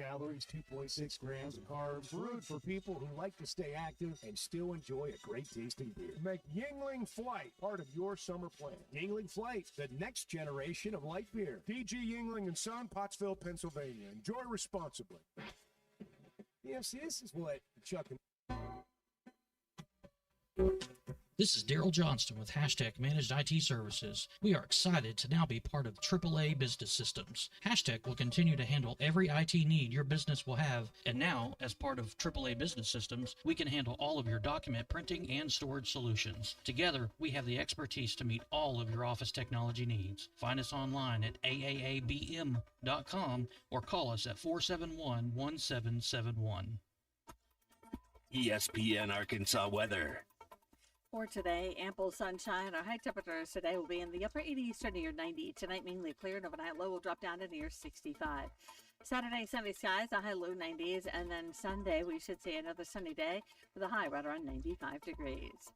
calories, 2.6 grams of carbs. Brewed for people who like to stay active and still enjoy a great tasting beer. Make Yingling Flight part of your summer plan. Yingling Flight, the next generation of light beer. DG Yingling and Son, Pottsville, Pennsylvania. Enjoy responsibly. Yeah, see, this is what Chuck and... This is Daryl Johnston with Hashtag Managed IT Services. We are excited to now be part of AAA Business Systems. Hashtag will continue to handle every IT need your business will have, and now, as part of AAA Business Systems, we can handle all of your document printing and storage solutions. Together, we have the expertise to meet all of your office technology needs. Find us online at aaabm.com or call us at 471-1771. ESPN Arkansas weather. For today, ample sunshine. Our high temperatures today will be in the upper 80s to near 90. Tonight, mainly clear, and overnight low will drop down to near 65. Saturday, sunny skies, a high low 90s, and then Sunday, we should see another sunny day with a high right around 95 degrees.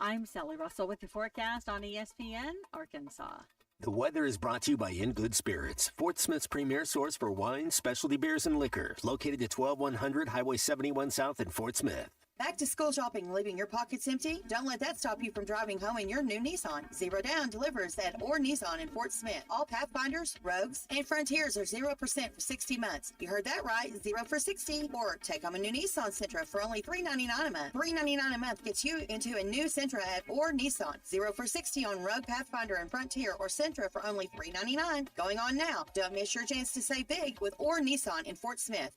I'm Sally Russell with your forecast on ESPN Arkansas. The weather is brought to you by In Good Spirits, Fort Smith's premier source for wine, specialty beers, and liquor, located at 12100 Highway 71 South in Fort Smith. Back to school shopping, leaving your pockets empty? Don't let that stop you from driving home in your new Nissan. Zero Down delivers at Or Nissan in Fort Smith. All Pathfinders, Rogues, and Frontiers are 0% for 60 months. You heard that right, 0 for 60. Or take home a new Nissan Sentra for only $399 a month. $399 a month gets you into a new Sentra at Or Nissan. 0 for 60 on Rogue, Pathfinder, and Frontier or Sentra for only $399. Going on now. Don't miss your chance to save big with Or Nissan in Fort Smith.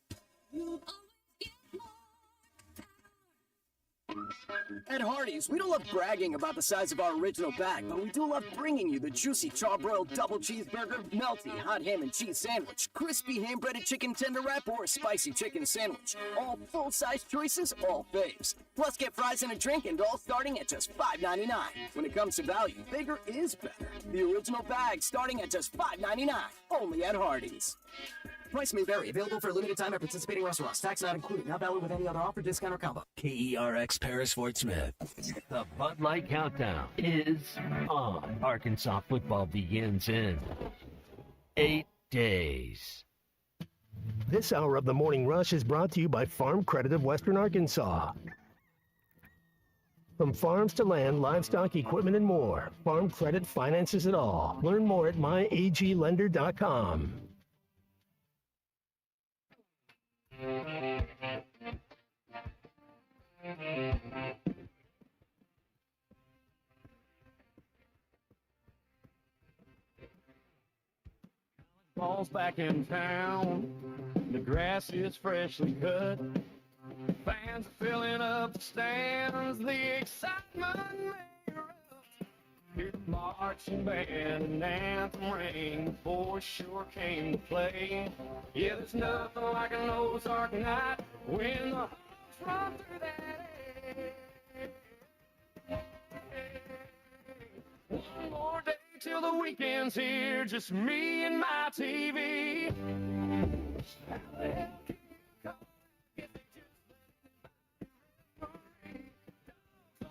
At Hardee's, we don't love bragging about the size of our original bag, but we do love bringing you the juicy charbroiled double cheeseburger, melty hot ham and cheese sandwich, crispy ham-breaded chicken tender wrap, or a spicy chicken sandwich. All full-size choices, all faves. Plus, get fries and a drink, and all starting at just $5.99. When it comes to value, bigger is better. The original bag starting at just $5.99, only at Hardee's. Price may vary. Available for a limited time at participating restaurants. Tax not included. Not valid with any other offer, discount, or combo. KERX Paris Fort Smith. The Bud Light Countdown is on. Arkansas football begins in 8 days. This hour of the Morning Rush is brought to you by Farm Credit of Western Arkansas. From farms to land, livestock, equipment, and more, Farm Credit finances it all. Learn more at myaglender.com. Ball's back in town, the grass is freshly cut, fans are filling up the stands, the excitement may erupt. Hear the marching band and anthem ring, boys sure came to play. Yeah, there's nothing like an Ozark night when the Hawks run through that air. One more day till the weekend's here, just me and my TV. How the hell can you call if they just let me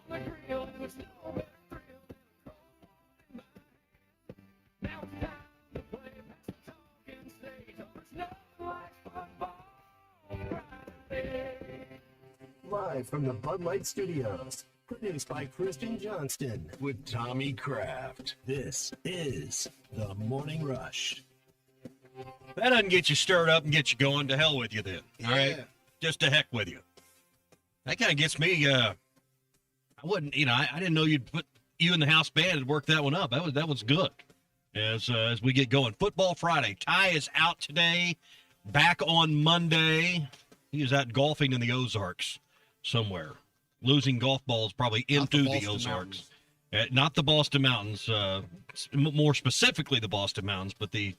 on the grill and there's no better thrill than a cold morning. Now it's time to play past the talking stage. Oh, there's nothing like football Friday. Live from the Bud Light Studios. Produced by Kristen Johnston With Tommy Kraft. This is the Morning Rush. That doesn't get you stirred up and get you going. To hell with you then. All right? Just to heck with you. That kind of gets me, I wouldn't, I didn't know you'd put you in the house band and work that one up. That was good. As we get going. Football Friday. Ty is out today. Back on Monday. He is out golfing in the Ozarks somewhere. Losing golf balls probably into the Ozarks. Not the Boston Mountains, more specifically the Boston Mountains, but the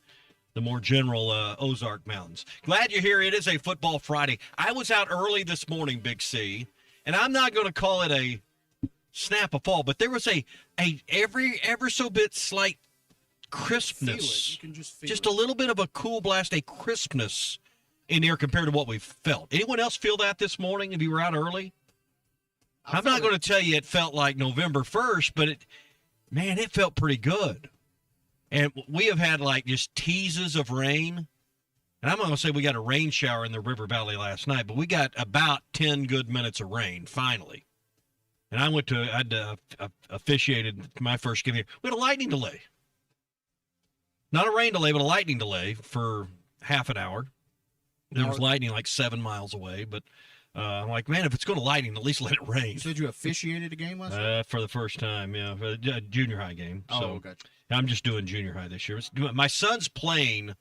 more general Ozark Mountains. Glad you're here. It is a Football Friday. I was out early this morning, Big C, and I'm not going to call it a snap of fall, but there was a ever so bit slight crispness. You can just a little bit of a cool blast, a crispness in here compared to what we felt. Anyone else feel that this morning if you were out early? I'm not going to tell you it felt like November 1st, but it felt pretty good. And we have had like just teases of rain. And And I'm not going to say we got a rain shower in the River Valley last night, but we got about 10 good minutes of rain, finally. And I officiated my first game here. We had a lightning delay. Not a rain delay, but a lightning delay for half an hour. There was lightning like 7 miles away, but I'm like, man, if it's going to lightning, at least let it rain. You said you officiated a game last night? For the first time, yeah, for the junior high game. So gotcha. I'm just doing junior high this year. My son's playing.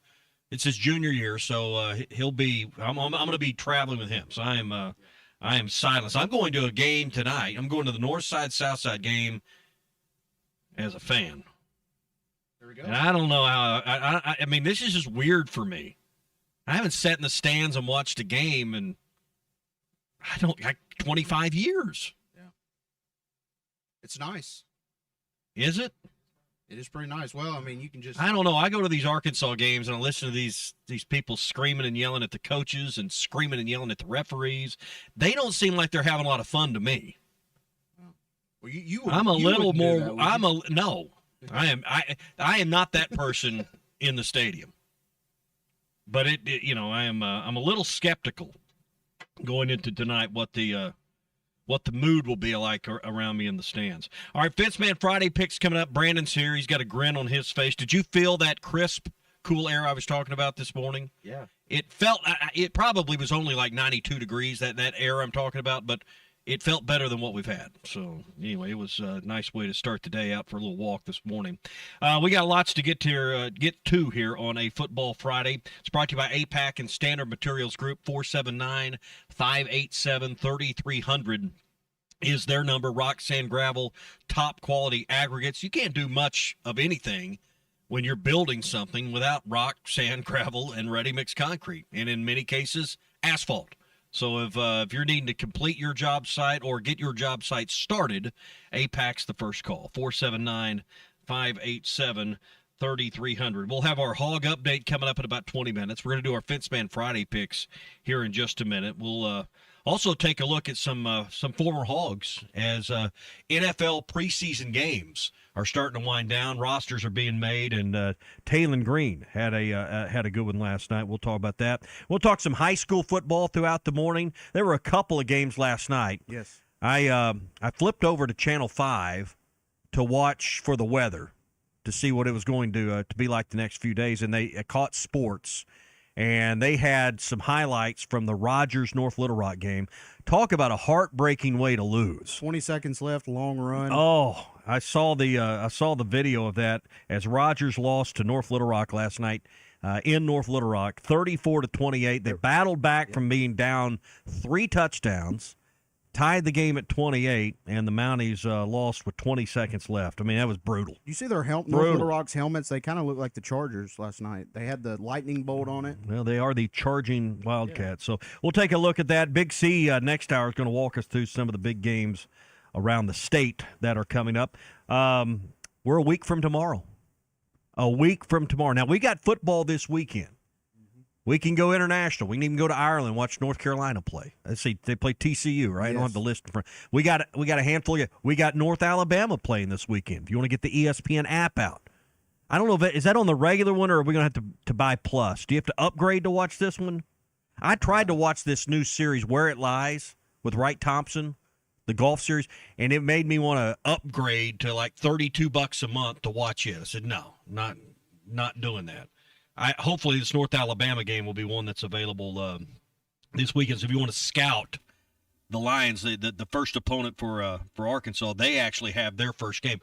It's his junior year, so he'll be. I'm going to be traveling with him. So I am silenced. I'm going to a game tonight. I'm going to the North Side South Side game as a fan. There we go. And I don't know how. I mean, this is just weird for me. I haven't sat in the stands and watched a game in 25 years. Yeah. It's nice. Is it? It is pretty nice. Well, I mean, you can just. I don't know. I go to these Arkansas games and I listen to these people screaming and yelling at the coaches and screaming and yelling at the referees. They don't seem like they're having a lot of fun to me. Well, I'm a little more. No. I am not that person in the stadium. But I'm a little skeptical going into tonight what the mood will be like around me in the stands. All right, Fenceman Friday picks coming up. Brandon's here. He's got a grin on his face. Did you feel that crisp, cool air I was talking about this morning? Yeah. It felt. It probably was only like 92 degrees, that air I'm talking about, but it felt better than what we've had. So, anyway, it was a nice way to start the day out for a little walk this morning. We got lots to get to here on a Football Friday. It's brought to you by APAC and Standard Materials Group. 479-587-3300 is their number. Rock, sand, gravel, top quality aggregates. You can't do much of anything when you're building something without rock, sand, gravel, and ready-mix concrete, and in many cases, asphalt. So if you're needing to complete your job site or get your job site started, APAC's the first call, 479-587-3300. We'll have our hog update coming up in about 20 minutes. We're going to do our Fenceman Friday picks here in just a minute. We'll also take a look at some former Hogs as NFL preseason games are starting to wind down. Rosters are being made, and Taylon Green had a good one last night. We'll talk about that. We'll talk some high school football throughout the morning. There were a couple of games last night. Yes. I flipped over to Channel 5 to watch for the weather to see what it was going to be like the next few days, and they caught sports. And they had some highlights from the Rogers-North Little Rock game. Talk about a heartbreaking way to lose. 20 seconds left, long run. Oh, I saw the video of that as Rogers lost to North Little Rock last night in North Little Rock, 34-28. They battled back from being down 3 touchdowns, tied the game at 28, and the Mounties lost with 20 seconds left. I mean, that was brutal. You see their North Little Rock's helmets? They kind of look like the Chargers last night. They had the lightning bolt on it. Well, they are the charging Wildcats. Yeah. So we'll take a look at that. Big C next hour is going to walk us through some of the big games around the state that are coming up. We're a week from tomorrow. Now, we got football this weekend. We can go international. We can even go to Ireland and watch North Carolina play. Let's see, they play TCU, right? Yes. I don't have the list in front. We got a handful. We got North Alabama playing this weekend. If you want to get the ESPN app out, I don't know is that on the regular one or are we going to have to buy Plus? Do you have to upgrade to watch this one? I tried to watch this new series, Where It Lies, with Wright Thompson, the golf series, and it made me want to upgrade to like $32 a month to watch it. I said no, not doing that. Hopefully this North Alabama game will be one that's available this weekend. So if you want to scout the Lions, the first opponent for Arkansas, they actually have their first game.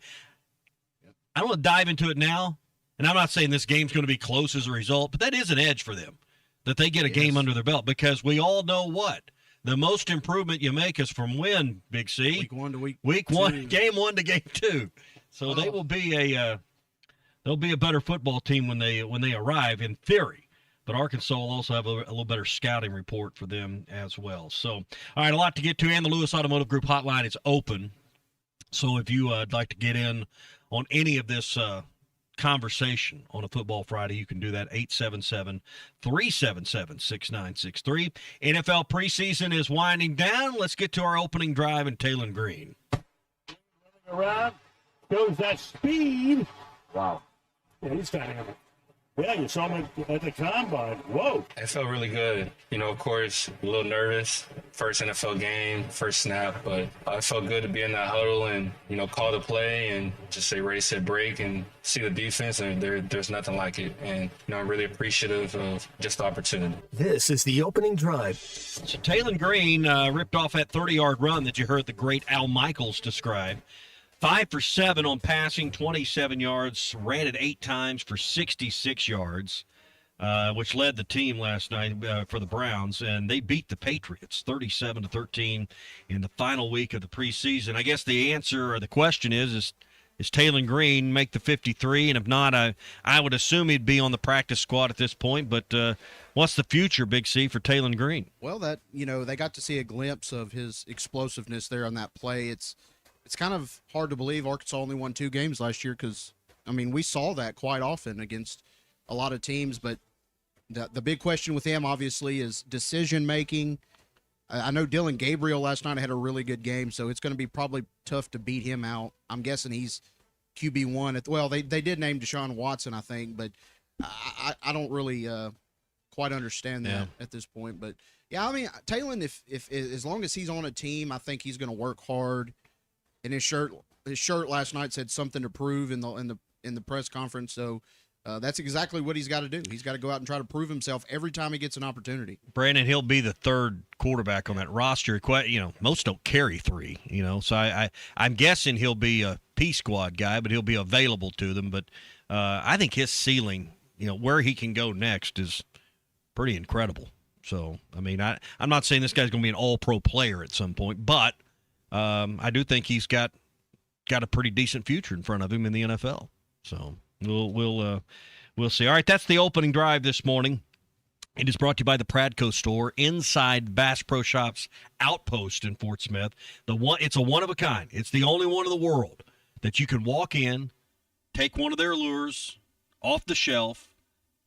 I don't want to dive into it now, and I'm not saying this game's going to be close as a result, but that is an edge for them, that they get a game under their belt, because we all know what? The most improvement you make is from when, Big C? Week 1 to week 1, game 1 to game 2. So they will be they'll be a better football team when they arrive, in theory. But Arkansas will also have a little better scouting report for them as well. So, all right, a lot to get to, and the Lewis Automotive Group hotline is open. So if you would like to get in on any of this conversation on a Football Friday, you can do that, 877-377-6963. NFL preseason is winding down. Let's get to our opening drive and Taylon Green. Around, goes that speed. Wow. Yeah, he's dynamic. Yeah, you saw him at the combine. Whoa. It felt really good. Of course, a little nervous. First NFL game, first snap, but it felt good to be in that huddle and, call the play and just say ready, set, break and see the defense. And there's nothing like it. And, I'm really appreciative of just the opportunity. This is the opening drive. So Taylon Green ripped off that 30-yard run that you heard the great Al Michaels describe. 5 for 7 on passing, 27 yards, ran it 8 times for 66 yards, which led the team last night for the Browns, and they beat the Patriots 37-13 in the final week of the preseason. I guess the answer or the question is Taylon Green make the 53? And if not, I would assume he'd be on the practice squad at this point. But what's the future, Big C, for Taylon Green? Well, they got to see a glimpse of his explosiveness there on that play. It's kind of hard to believe Arkansas only won 2 games last year because, we saw that quite often against a lot of teams. But the big question with him, obviously, is decision-making. I know Dylan Gabriel last night had a really good game, so it's going to be probably tough to beat him out. I'm guessing he's QB1. Well, they did name Deshaun Watson, I think, but I don't really quite understand that at this point. But, yeah, Taylon, if as long as he's on a team, I think he's going to work hard. And his shirt last night said something to prove in the press conference. So that's exactly what he's got to do. He's got to go out and try to prove himself every time he gets an opportunity. Brandon, he'll be the third quarterback on that roster. Most don't carry 3. So I'm guessing he'll be a P squad guy, but he'll be available to them. But I think his ceiling, where he can go next, is pretty incredible. So I'm not saying this guy's going to be an all-pro player at some point, but I do think he's got a pretty decent future in front of him in the NFL. So we'll see. All right, that's the opening drive this morning. It is brought to you by the Pradco store inside Bass Pro Shops Outpost in Fort Smith. It's a one of a kind. It's the only one in the world that you can walk in, take one of their lures off the shelf,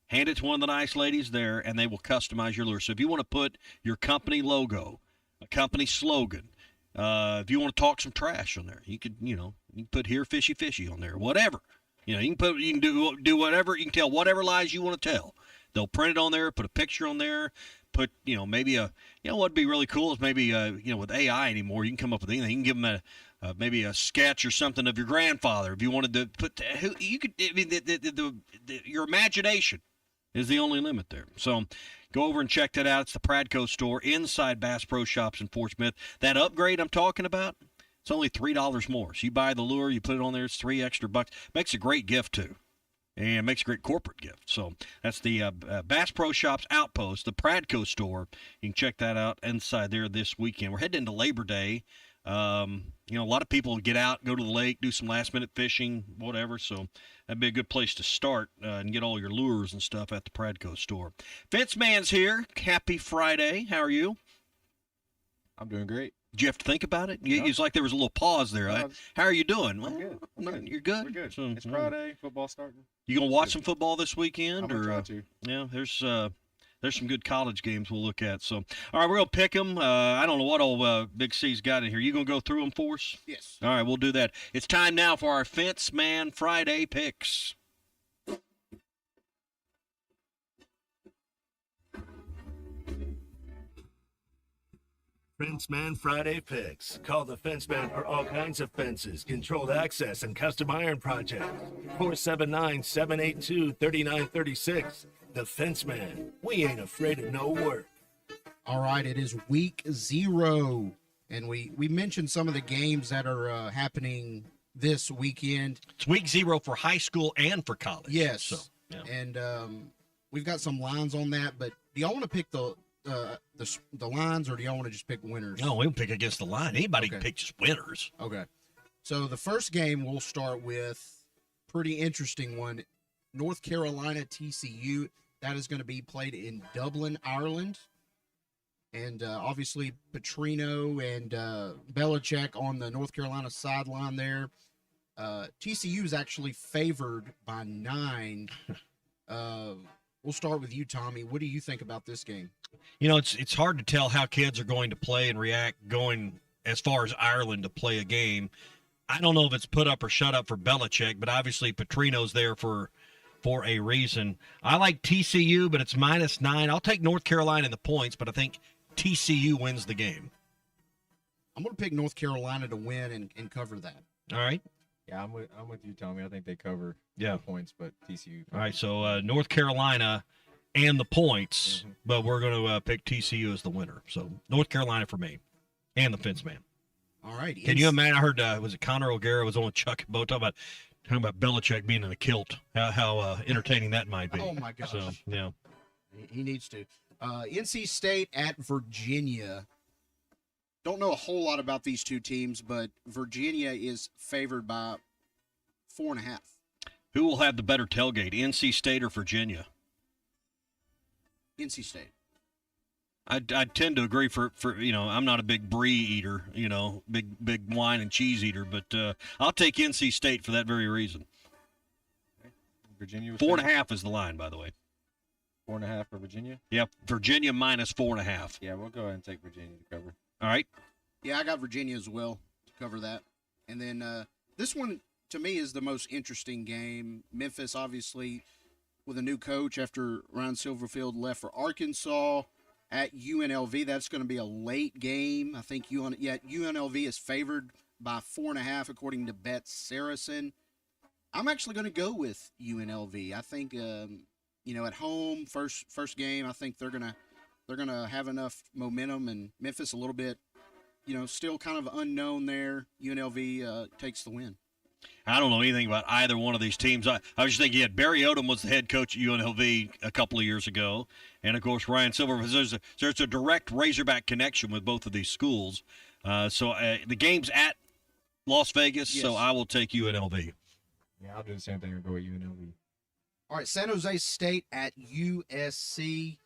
hand it to one of the nice ladies there, and they will customize your lure. So if you want to put your company logo, a company slogan, if you want to talk some trash on there, you could, you can put "Here Fishy Fishy" on there, whatever. You can do whatever. You can tell whatever lies you want to tell. They'll print it on there, put a picture on there, put, maybe what'd be really cool is maybe, with AI anymore, you can come up with anything. You can give them maybe a sketch or something of your grandfather. If you wanted to put, your imagination is the only limit there. So go over and check that out. It's the Pradco store inside Bass Pro Shops in Fort Smith. That upgrade I'm talking about, it's only $3 more. So you buy the lure, you put it on there, it's $3 extra. Makes a great gift, too. And makes a great corporate gift. So that's the Bass Pro Shops Outpost, the Pradco store. You can check that out inside there this weekend. We're heading into Labor Day. A lot of people get out, go to the lake, do some last-minute fishing, whatever. So that'd be a good place to start and get all your lures and stuff at the Pradco store. Fence Man's here. Happy Friday. How are you? I'm doing great. Did you have to think about it? It's like there was a little pause there. How are you doing? I'm good. You're good? We're good. It's Friday. Football starting. You going to watch some football this weekend? I'm going to try to. Yeah, there's some good college games we'll look at. So, all right, we're going to pick them. I don't know what old Big C's got in here. You going to go through them for us? Yes. All right, we'll do that. It's time now for our Fence Man Friday picks. Fenceman Friday Picks. Call the Fenceman for all kinds of fences, controlled access, and custom iron projects. 479-782-3936. The Fenceman. We ain't afraid of no work. All right, it is week 0, and we mentioned some of the games that are happening this weekend. It's week 0 for high school and for college. Yes, so, yeah. And we've got some lines on that, but do y'all want to pick the lines, or do y'all want to just pick winners? No, we'll pick against the line. Anybody can pick just winners. Okay. So the first game we'll start with, pretty interesting one, North Carolina TCU. That is going to be played in Dublin, Ireland. And obviously Petrino and Belichick on the North Carolina sideline there. TCU is actually favored by 9. We'll start with you, Tommy. What do you think about this game? It's hard to tell how kids are going to play and react going as far as Ireland to play a game. I don't know if it's put up or shut up for Belichick, but obviously Petrino's there for for a reason. I like TCU, but it's -9. I'll take North Carolina in the points, but I think TCU wins the game. I'm going to pick North Carolina to win and cover that. All right. Yeah, I'm with you, Tommy. I think they cover the points, but TCU. All right, so North Carolina and the points, but we're going to pick TCU as the winner. So North Carolina for me and the fence man. All right. Can you imagine? I heard, was it Conor O'Gara was on with Chuck and Bo talking about Belichick being in a kilt, how entertaining that might be. Oh, my gosh. So, yeah. He needs to. NC State at Virginia. Don't know a whole lot about these two teams, but Virginia is favored by 4.5. Who will have the better tailgate, NC State or Virginia? NC State. I tend to agree for I'm not a big brie eater, big wine and cheese eater, but I'll take NC State for that very reason. Virginia. 4.5 is the line, by the way. 4.5 for Virginia. Yep, Virginia -4.5. Yeah, we'll go ahead and take Virginia to cover. All right. Yeah, I got Virginia as well to cover that. And then this one, to me, is the most interesting game. Memphis, obviously, with a new coach after Ryan Silverfield left for Arkansas at UNLV. That's going to be a late game. I think UNLV is favored by 4.5, according to Bet Saracen. I'm actually going to go with UNLV. I think, at home, first game, I think they're gonna have enough momentum, and Memphis a little bit, still kind of unknown there. UNLV takes the win. I don't know anything about either one of these teams. I was just thinking, Barry Odom was the head coach at UNLV a couple of years ago, and of course Ryan Silver. There's a direct Razorback connection with both of these schools. So the game's at Las Vegas, yes. So I will take UNLV. Yeah, I'll do the same thing and go with UNLV. All right, San Jose State at USC.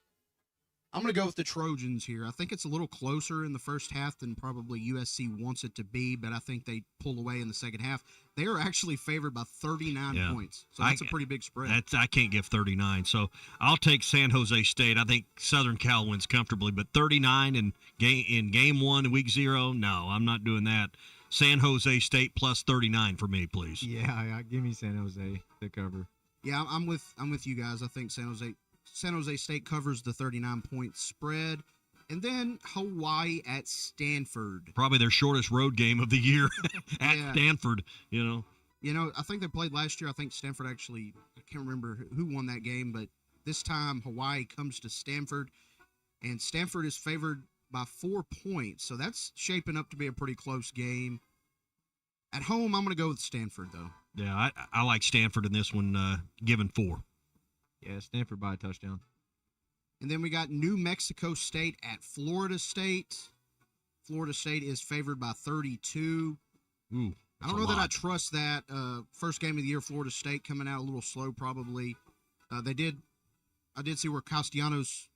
I'm going to go with the Trojans here. I think it's a little closer in the first half than probably USC wants it to be, but I think they pull away in the second half. They are actually favored by 39 points, so that's a pretty big spread. I can't give 39, so I'll take San Jose State. I think Southern Cal wins comfortably, but 39 in game 1 in week 0, no, I'm not doing that. San Jose State plus 39 for me, please. Yeah, give me San Jose to cover. Yeah, I'm with you guys. I think San Jose State covers the 39-point spread. And then Hawaii at Stanford. Probably their shortest road game of the year at Stanford, I think they played last year. I think Stanford actually, I can't remember who won that game, but this time Hawaii comes to Stanford, and Stanford is favored by 4 points. So that's shaping up to be a pretty close game. At home, I'm going to go with Stanford, though. Yeah, I like Stanford in this one, given 4. Yeah, Stanford by a touchdown. And then we got New Mexico State at Florida State. Florida State is favored by 32. Ooh, I don't know that I trust that. First game of the year, Florida State coming out a little slow probably. I did see where Castellanos,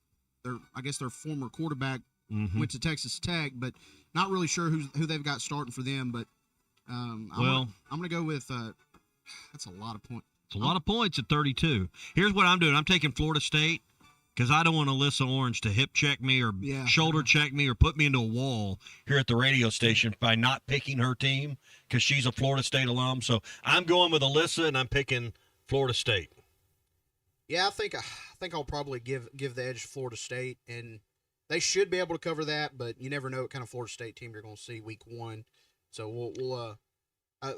their former quarterback, went to Texas Tech, but not really sure who they've got starting for them. But I'm going to go with that's a lot of points. It's a lot of points at 32. Here's what I'm doing. I'm taking Florida State because I don't want Alyssa Orange to hip check me or shoulder check me or put me into a wall here at the radio station by not picking her team because she's a Florida State alum. So I'm going with Alyssa, and I'm picking Florida State. Yeah, I think I'll probably give the edge to Florida State, and they should be able to cover that, but you never know what kind of Florida State team you're going to see week 1. So we'll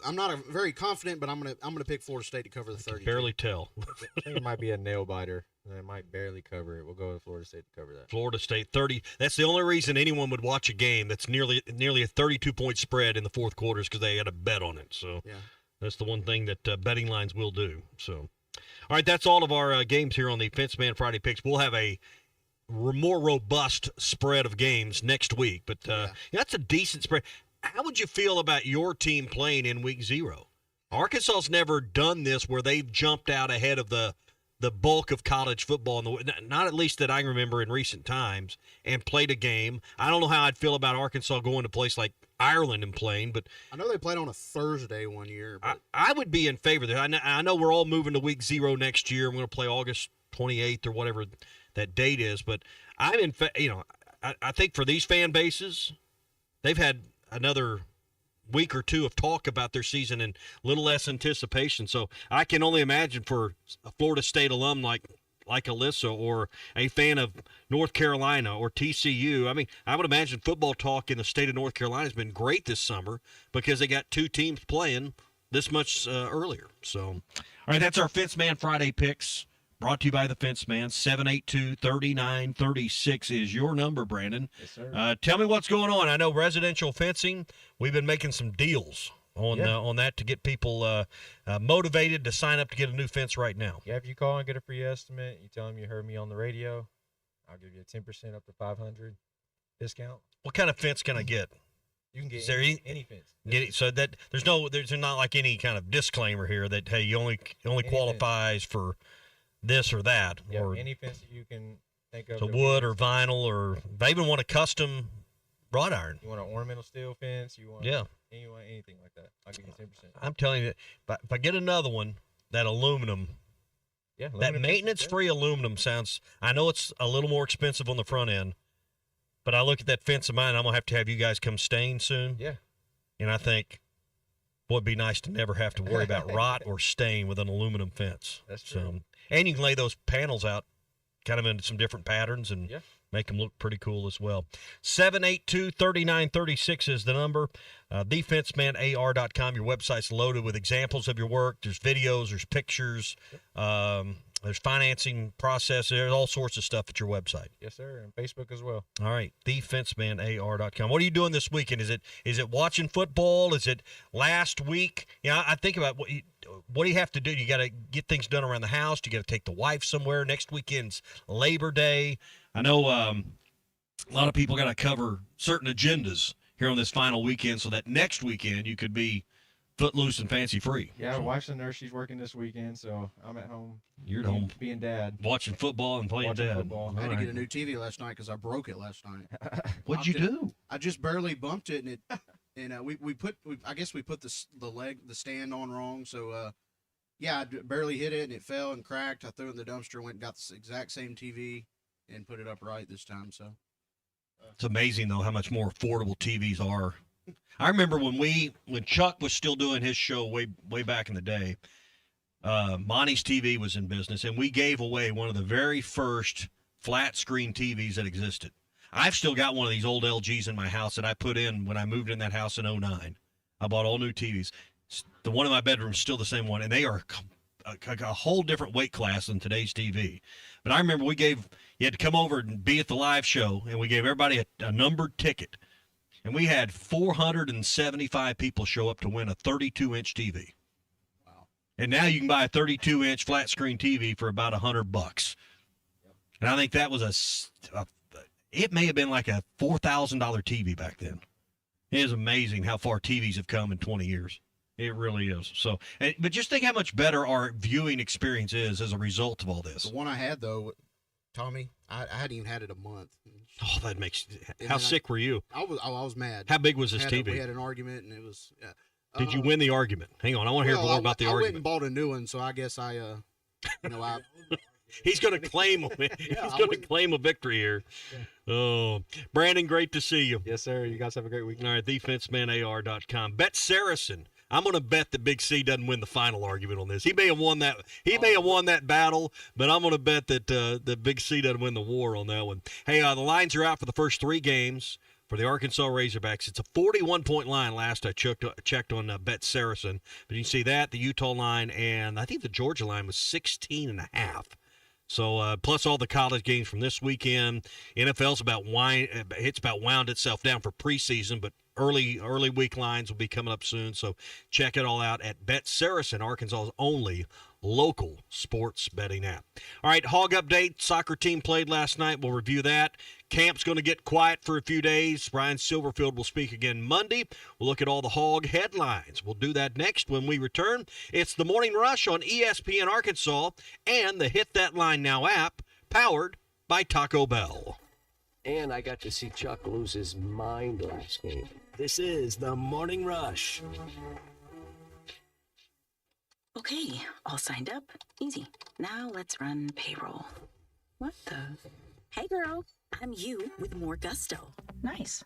I'm not very confident, but I'm gonna pick Florida State to cover the 30. Barely tell. I think it might be a nail biter, and it might barely cover it. We'll go with Florida State to cover that. Florida State 30. That's the only reason anyone would watch a game that's nearly a 32-point spread in the fourth quarter is because they had a bet on it. So that's the one thing that betting lines will do. So, all right, that's all of our games here on the Fence Man Friday Picks. We'll have a more robust spread of games next week, but that's a decent spread. How would you feel about your team playing in week 0? Arkansas's never done this where they've jumped out ahead of the bulk of college football, not at least that I remember in recent times, and played a game. I don't know how I'd feel about Arkansas going to a place like Ireland and playing, but I know they played on a Thursday one year. But I would be in favor of that. I know we're all moving to week 0 next year. We're going to play August 28th or whatever that date is, but I'm in I think for these fan bases, they've had another week or two of talk about their season and a little less anticipation. So I can only imagine for a Florida State alum like Alyssa or a fan of North Carolina or TCU. I mean, I would imagine football talk in the state of North Carolina has been great this summer because they got two teams playing this much earlier. So, all right, that's our Fence Man Friday picks. Brought to you by the Fence Man. 782-3936 is your number, Brandon. Yes, sir. Tell me what's going on. I know residential fencing, we've been making some deals on that to get people motivated to sign up to get a new fence right now. Yeah, if you call and get a free estimate, you tell them you heard me on the radio, I'll give you a 10% up to $500 discount. What kind of fence can I get? You can get any fence. Get it, so that there's not like any kind of disclaimer here that, hey, you only qualifies for this or that, yeah, or any fence that you can think of. So wood or vinyl, or they even want a custom wrought iron. You want an ornamental steel fence? You want anything like that? I'll give you 10%. I'm telling you, if I get another one, that aluminum, that maintenance-free aluminum sounds. I know it's a little more expensive on the front end, but I look at that fence of mine. I'm gonna have you guys come stain soon. Yeah, and I think, boy, it'd be nice to never have to worry about rot or stain with an aluminum fence. That's true. So, and you can lay those panels out kind of into some different patterns and make them look pretty cool as well. 782-3936 is the number. TheFencemanAR.com. Your website's loaded with examples of your work. There's videos, there's pictures, there's financing process. There's all sorts of stuff at your website. Yes, sir, and Facebook as well. All right, TheFencemanAR.com. What are you doing this weekend? Is it watching football? Is it last week? I think about what do you have to do? You got to get things done around the house. You got to take the wife somewhere. Next weekend's Labor Day. I know a lot of people got to cover certain agendas here on this final weekend, so that next weekend you could be footloose and fancy free. Yeah, my wife's a nurse. She's working this weekend, so I'm at home. You're at home being dad, watching football and playing dad. Football. I had to get a new TV last night because I broke it last night. What'd you do? I just barely bumped it, and we put the stand on wrong. So I barely hit it and it fell and cracked. I threw it in the dumpster, went and got the exact same TV and put it up right this time. So it's amazing though how much more affordable TVs are. I remember when Chuck was still doing his show way back in the day, Monty's TV was in business, and we gave away one of the very first flat screen TVs that existed. I've still got one of these old LGs in my house that I put in when I moved in that house in 2009. I bought all new TVs. The one in my bedroom is still the same one, and they are a whole different weight class than today's TV. But I remember you had to come over and be at the live show, and we gave everybody a numbered ticket. And we had 475 people show up to win a 32-inch TV. Wow. And now you can buy a 32-inch flat screen TV for about $100. And I think that was it may have been like a $4,000 TV back then. It is amazing how far TVs have come in 20 years. It really is. So, but just think how much better our viewing experience is as a result of all this. The one I had, though, Tommy, I hadn't even had it a month. Oh, that makes. How sick were you? I was mad. How big was this TV? We had an argument, and it was. Did you win the argument? Hang on, I want to hear more about the argument. I went and bought a new one, so I guess I. He's going to claim. He's going to claim a victory here. Yeah. Oh, Brandon, great to see you. Yes, sir. You guys have a great weekend. All right, TheFencemanAR.com. Bet Saracen. I'm going to bet that Big C doesn't win the final argument on this. He may have won that. He may have won that battle, but I'm going to bet that Big C doesn't win the war on that one. Hey, the lines are out for the first 3 games for the Arkansas Razorbacks. It's a 41-point line last I checked on Bet Saracen. But you can see that, the Utah line, and I think the Georgia line was 16.5. So plus all the college games from this weekend. NFL's about wound itself down for preseason, but early week lines will be coming up soon. So check it all out at Bet Saracen, Arkansas's only local sports betting app. All right, Hog update. Soccer team played last night. We'll review that. Camp's going to get quiet for a few days. Brian Silverfield will speak again Monday. We'll look at all the Hog headlines. We'll do that next when we return. It's the Morning Rush on ESPN Arkansas and the Hit That Line Now app, powered by Taco Bell. And I got to see Chuck lose his mind last game. This is the Morning Rush. Okay, all signed up. Easy. Now let's run payroll. What the? Hey girl, I'm you with more gusto. Nice.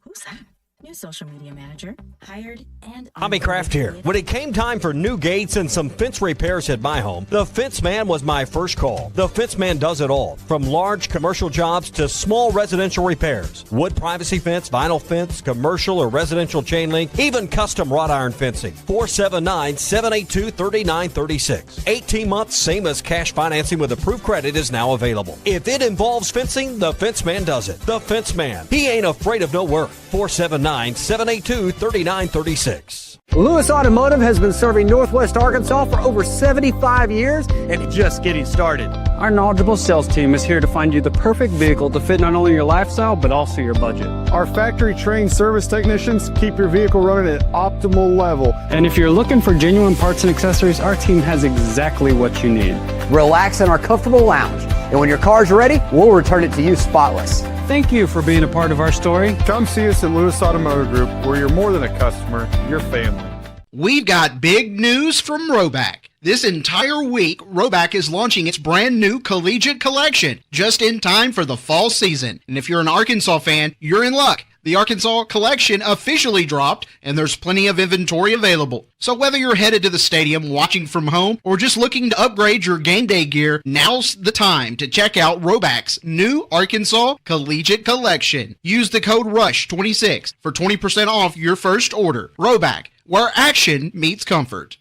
Who's that? New social media manager, hired and Hobbycraft here. When it came time for new gates and some fence repairs at my home, the Fence Man was my first call. The Fence Man does it all, from large commercial jobs to small residential repairs. Wood privacy fence, vinyl fence, commercial or residential chain link, even custom wrought iron fencing. 479-782-3936. 18 months, same as cash financing with approved credit is now available. If it involves fencing, the Fence Man does it. The Fence Man. He ain't afraid of no work. 479-782-3936. Lewis Automotive has been serving Northwest Arkansas for over 75 years and just getting started. Our knowledgeable sales team is here to find you the perfect vehicle to fit not only your lifestyle, but also your budget. Our factory-trained service technicians keep your vehicle running at optimal level. And if you're looking for genuine parts and accessories, our team has exactly what you need. Relax in our comfortable lounge, and when your car's ready, we'll return it to you spotless. Thank you for being a part of our story. Come see us at Lewis Automotive Group, where you're more than a customer, you're family. We've got big news from Roback. This entire week, Roback is launching its brand new collegiate collection, just in time for the fall season. And if you're an Arkansas fan, you're in luck. The Arkansas collection officially dropped, and there's plenty of inventory available. So whether you're headed to the stadium, watching from home, or just looking to upgrade your game day gear, now's the time to check out Roback's new Arkansas Collegiate Collection. Use the code RUSH26 for 20% off your first order. Roback, where action meets comfort.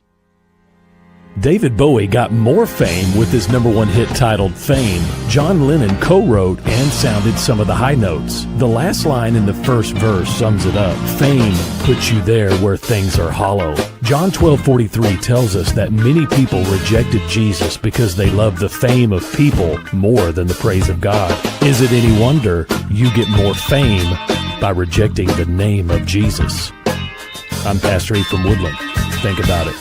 David Bowie got more fame with his #1 hit titled Fame. John Lennon co-wrote and sounded some of the high notes. The last line in the first verse sums it up. Fame puts you there where things are hollow. John 12:43 tells us that many people rejected Jesus because they loved the fame of people more than the praise of God. Is it any wonder you get more fame by rejecting the name of Jesus? I'm Pastor E from Woodland. Think about it.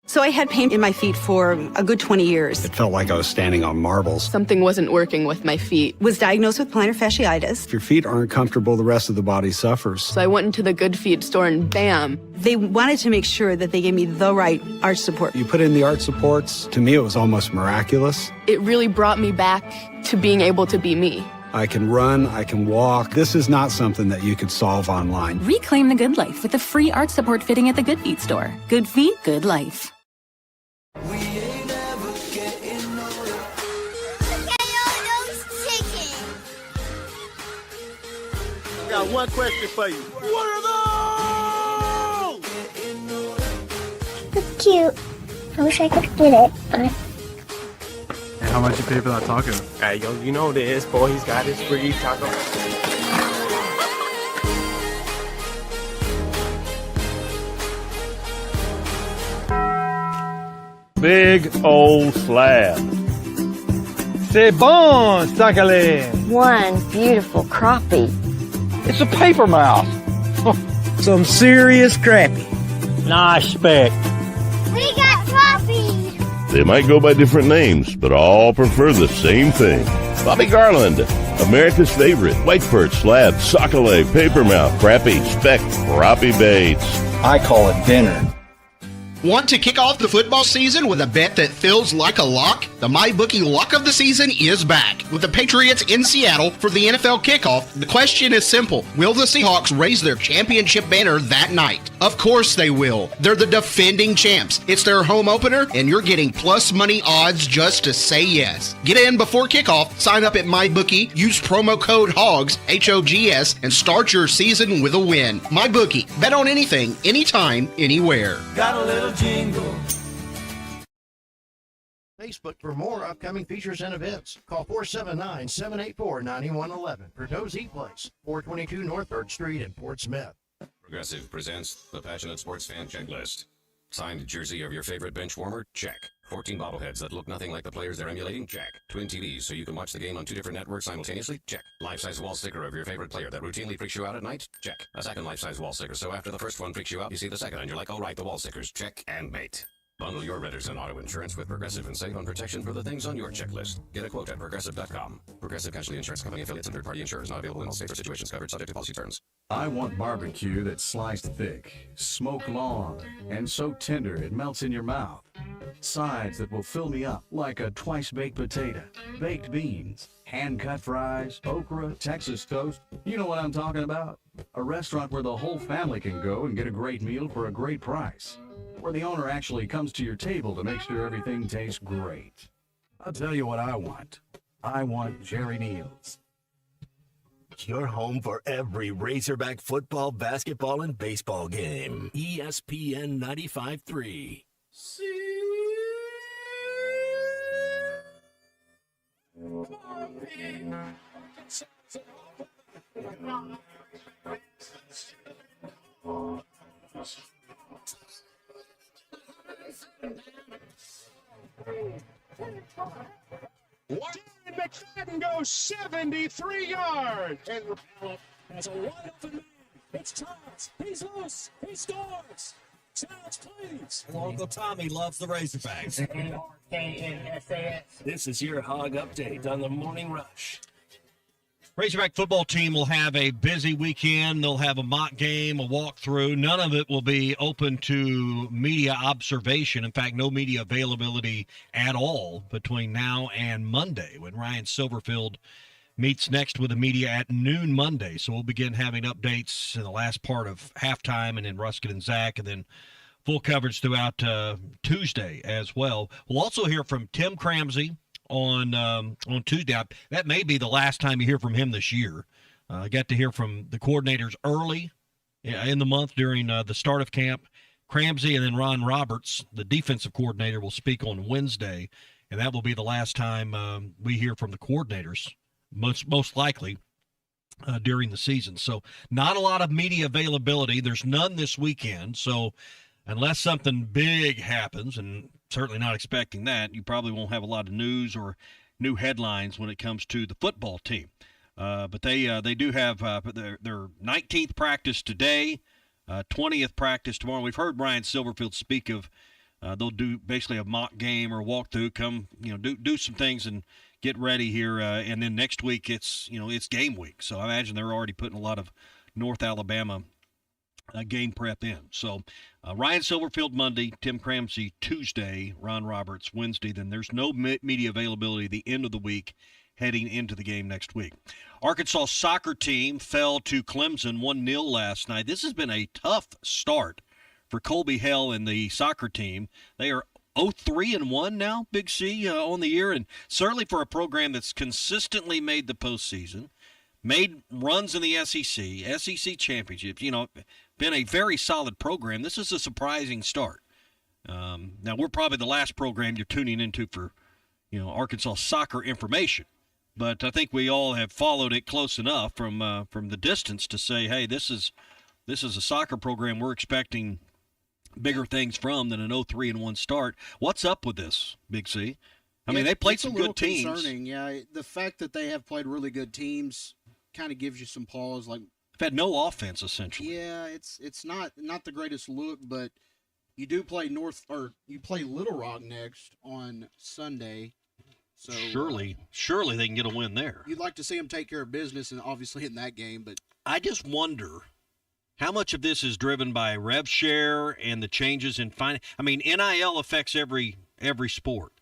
So I had pain in my feet for a good 20 years. It felt like I was standing on marbles. Something wasn't working with my feet. Was diagnosed with plantar fasciitis. If your feet aren't comfortable, the rest of the body suffers. So I went into the Good Feet store and bam. They wanted to make sure that they gave me the right arch support. You put in the arch supports. To me, it was almost miraculous. It really brought me back to being able to be me. I can run, I can walk. This is not something that you could solve online. Reclaim the good life with a free arch support fitting at the Good Feet store. Good feet, good life. I got one question for you. What are those? It's cute. I wish I could get it, but... How much you pay for that taco? Hey, yo, you know this, boy. He's got his free taco. Big old slab. C'est bon, sacale. One beautiful crappie. It's a paper mouse. Some serious crappie. Nice speck. We got crappie. They might go by different names, but all prefer the same thing. Bobby Garland, America's favorite. White perch, slab, sockeye, paper mouth, crappie, speck, crappie baits. I call it dinner. Want to kick off the football season with a bet that feels like a lock? The MyBookie lock of the season is back. With the Patriots in Seattle for the NFL kickoff, the question is simple. Will the Seahawks raise their championship banner that night? Of course they will. They're the defending champs. It's their home opener, and you're getting plus money odds just to say yes. Get in before kickoff, sign up at MyBookie, use promo code HOGS, H-O-G-S, and start your season with a win. MyBookie. Bet on anything, anytime, anywhere. Got a little jingle. Facebook for more upcoming features and events. Call 479-784-9111 for Doe's Eat Place, 422 North 3rd Street in Fort Smith. Progressive presents the Passionate Sports Fan Checklist. Signed jersey of your favorite bench warmer? Check. 14 bobbleheads that look nothing like the players they're emulating? Check. Twin TVs so you can watch the game on 2 different networks simultaneously? Check. Life-size wall sticker of your favorite player that routinely freaks you out at night? Check. A second life-size wall sticker so after the first one freaks you out, you see the second and you're like, all right, the wall stickers. Check and mate. Bundle your renters and auto insurance with Progressive and save on protection for the things on your checklist. Get a quote at Progressive.com. Progressive Casualty Insurance Company affiliates and third-party insurers not available in all states or situations covered subject to policy terms. I want barbecue that's sliced thick, smoked long, and so tender it melts in your mouth. Sides that will fill me up like a twice-baked potato, baked beans, hand-cut fries, okra, Texas toast. You know what I'm talking about? A restaurant where the whole family can go and get a great meal for a great price. Where the owner actually comes to your table to make sure everything tastes great. I'll tell you what I want. I want Jerry Neal's. Your home for every Razorback football, basketball, and baseball game. ESPN 95.3. McFadden goes 73 yards. And has a wide open man. It's Thomas. He's loose. He scores. Sounds, please. Uncle Tommy loves the Razorbacks. This is your Hog Update on the Morning Rush. Razorback football team will have a busy weekend. They'll have a mock game, a walkthrough. None of it will be open to media observation. In fact, no media availability at all between now and Monday when Ryan Silverfield meets next with the media at noon Monday. So we'll begin having updates in the last part of halftime, and then Ruskin and Zach, and then full coverage throughout Tuesday as well. We'll also hear from Tim Cramsey on Tuesday. That may be the last time you hear from him this year. I got to hear from the coordinators early in the month during the start of camp. Cramsey and then Ron Roberts, the defensive coordinator, will speak on Wednesday, and that will be the last time we hear from the coordinators, most likely during the season. So not a lot of media availability. There's none this weekend. So unless something big happens, and certainly not expecting that, you probably won't have a lot of news or new headlines when it comes to the football team. But they do have their 19th practice today, 20th practice tomorrow. We've heard Ryan Silverfield speak of they'll do basically a mock game or walkthrough, come do some things and get ready here, and then next week it's game week. So I imagine they're already putting a lot of North Alabama game prep in. So Ryan Silverfield Monday, Tim Cramsey Tuesday, Ron Roberts Wednesday. Then there's no media availability at the end of the week heading into the game next week. Arkansas soccer team fell to Clemson 1-0 last night. This has been a tough start for Colby Hell and the soccer team. They are 0-3-1 now, Big C, on the year, and certainly for a program that's consistently made the postseason, made runs in the SEC championships, been a very solid program. This is a surprising start. Now, we're probably the last program you're tuning into for, Arkansas soccer information, but I think we all have followed it close enough from the distance to say, hey, this is a soccer program we're expecting bigger things from than an 0-3-1 start. What's up with this, Big C? I mean, they played some good teams. Concerning. Yeah, the fact that they have played really good teams kind of gives you some pause. Like, they've had no offense essentially. Yeah, it's not the greatest look, but you do play you play Little Rock next on Sunday. So surely they can get a win there. You'd like to see them take care of business, and obviously in that game, but I just wonder how much of this is driven by rev share and the changes in finance. I mean, NIL affects every sport.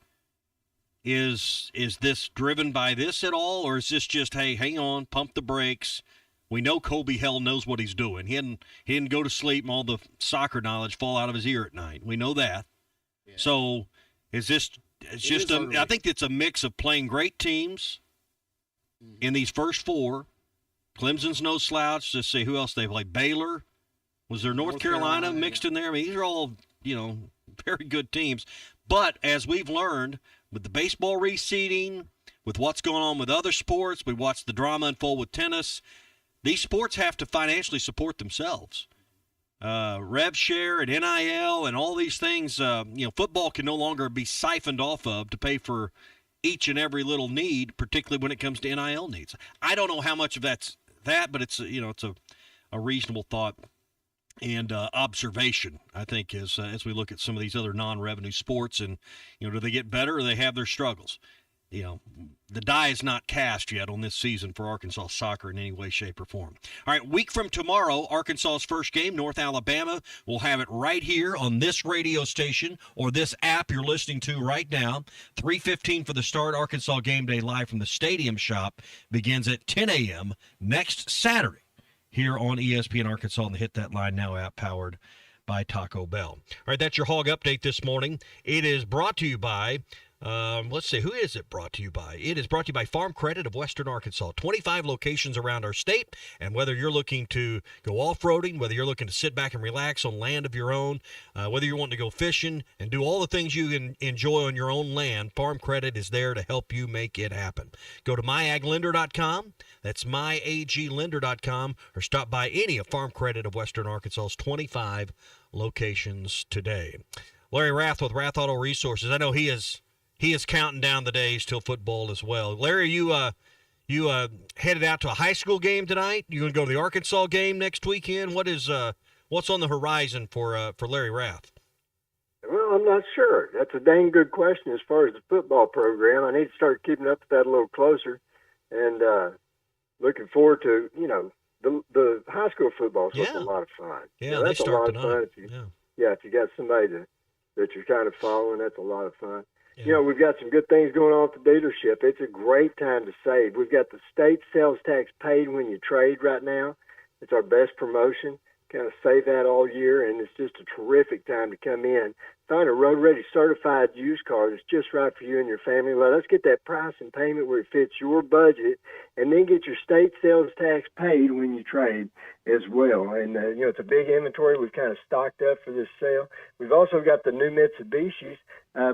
Is this driven by this at all, or is this just, hey, hang on, pump the brakes? We know Colby Hell knows what he's doing. He didn't go to sleep and all the soccer knowledge fall out of his ear at night. We know that. Yeah. So is this? I think it's a mix of playing great teams in these first four. Clemson's no slouch. Let's see who else they played. Baylor. Was there North Carolina mixed in there? I mean, these are all, very good teams. But as we've learned, with the baseball reseeding, with what's going on with other sports, we watched the drama unfold with tennis. These sports have to financially support themselves. Rev share and NIL and all these things, football can no longer be siphoned off of to pay for each and every little need, particularly when it comes to NIL needs. I don't know how much of that's that, but it's a reasonable thought and observation, I think, as we look at some of these other non-revenue sports, and do they get better or they have their struggles? The die is not cast yet on this season for Arkansas soccer in any way, shape, or form. All right, week from tomorrow, Arkansas's first game, North Alabama. We'll have it right here on this radio station or this app you're listening to right now. 3:15 for the start. Arkansas Game Day live from the Stadium Shop begins at 10 a.m. next Saturday here on ESPN Arkansas on the Hit That Line Now app, powered by Taco Bell. All right, that's your hog update this morning. It is brought to you by, let's see, who is it brought to you by? It is brought to you by Farm Credit of Western Arkansas. 25 locations around our state, and whether you're looking to go off-roading, whether you're looking to sit back and relax on land of your own, whether you're wanting to go fishing and do all the things you can enjoy on your own land, Farm Credit is there to help you make it happen. Go to myaglender.com. That's myaglender.com, or stop by any of Farm Credit of Western Arkansas's 25 locations today. Larry Rath with Rath Auto Resources. I know he is counting down the days till football as well. Larry, you headed out to a high school game tonight? You going to go to the Arkansas game next weekend? What's on the horizon for Larry Rath? Well, I'm not sure. That's a dang good question as far as the football program. I need to start keeping up with that a little closer, and looking forward to, the high school football is a lot of fun. Yeah, that's they start a lot of fun. If you got somebody that you're kind of following, that's a lot of fun. Yeah. We've got some good things going on with the dealership. It's a great time to save. We've got the state sales tax paid when you trade right now. It's our best promotion. Kind of save that all year, and it's just a terrific time to come in. Find a road-ready certified used car that's just right for you and your family. Let's get that price and payment where it fits your budget, and then get your state sales tax paid when you trade as well. And, it's a big inventory. We've kind of stocked up for this sale. We've also got the new Mitsubishis.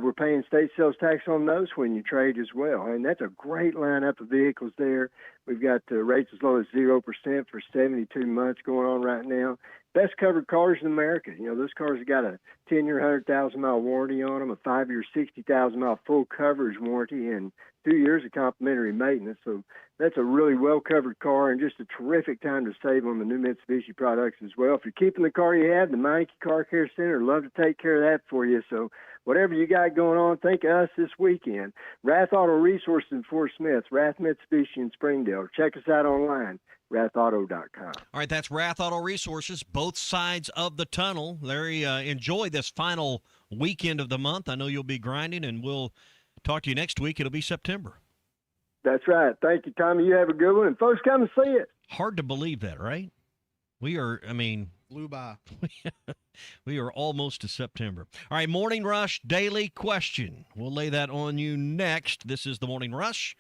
We're paying state sales tax on those when you trade as well. And that's a great lineup of vehicles there. We've got rates as low as 0% for 72 months going on right now. Best covered cars in America. Those cars have got a 10-year, 100,000-mile warranty on them, a 5-year, 60,000-mile full coverage warranty, and 2 years of complimentary maintenance. So that's a really well-covered car, and just a terrific time to save on the new Mitsubishi products as well. If you're keeping the car you have, the Meineke Car Care Center would love to take care of that for you. So whatever you got going on, think of us this weekend. Rath Auto Resources in Fort Smith, Rath Mitsubishi in Springdale. Check us out online, rathauto.com. All right, that's Rath Auto Resources, both sides of the tunnel. Larry, enjoy this final weekend of the month. I know you'll be grinding, and we'll talk to you next week. It'll be September. That's right. Thank you, Tommy. You have a good one. And folks, come and see it. Hard to believe that, right? We are, Flew by. We are almost to September. All right, Morning Rush Daily Question. We'll lay that on you next. This is the Morning Rush,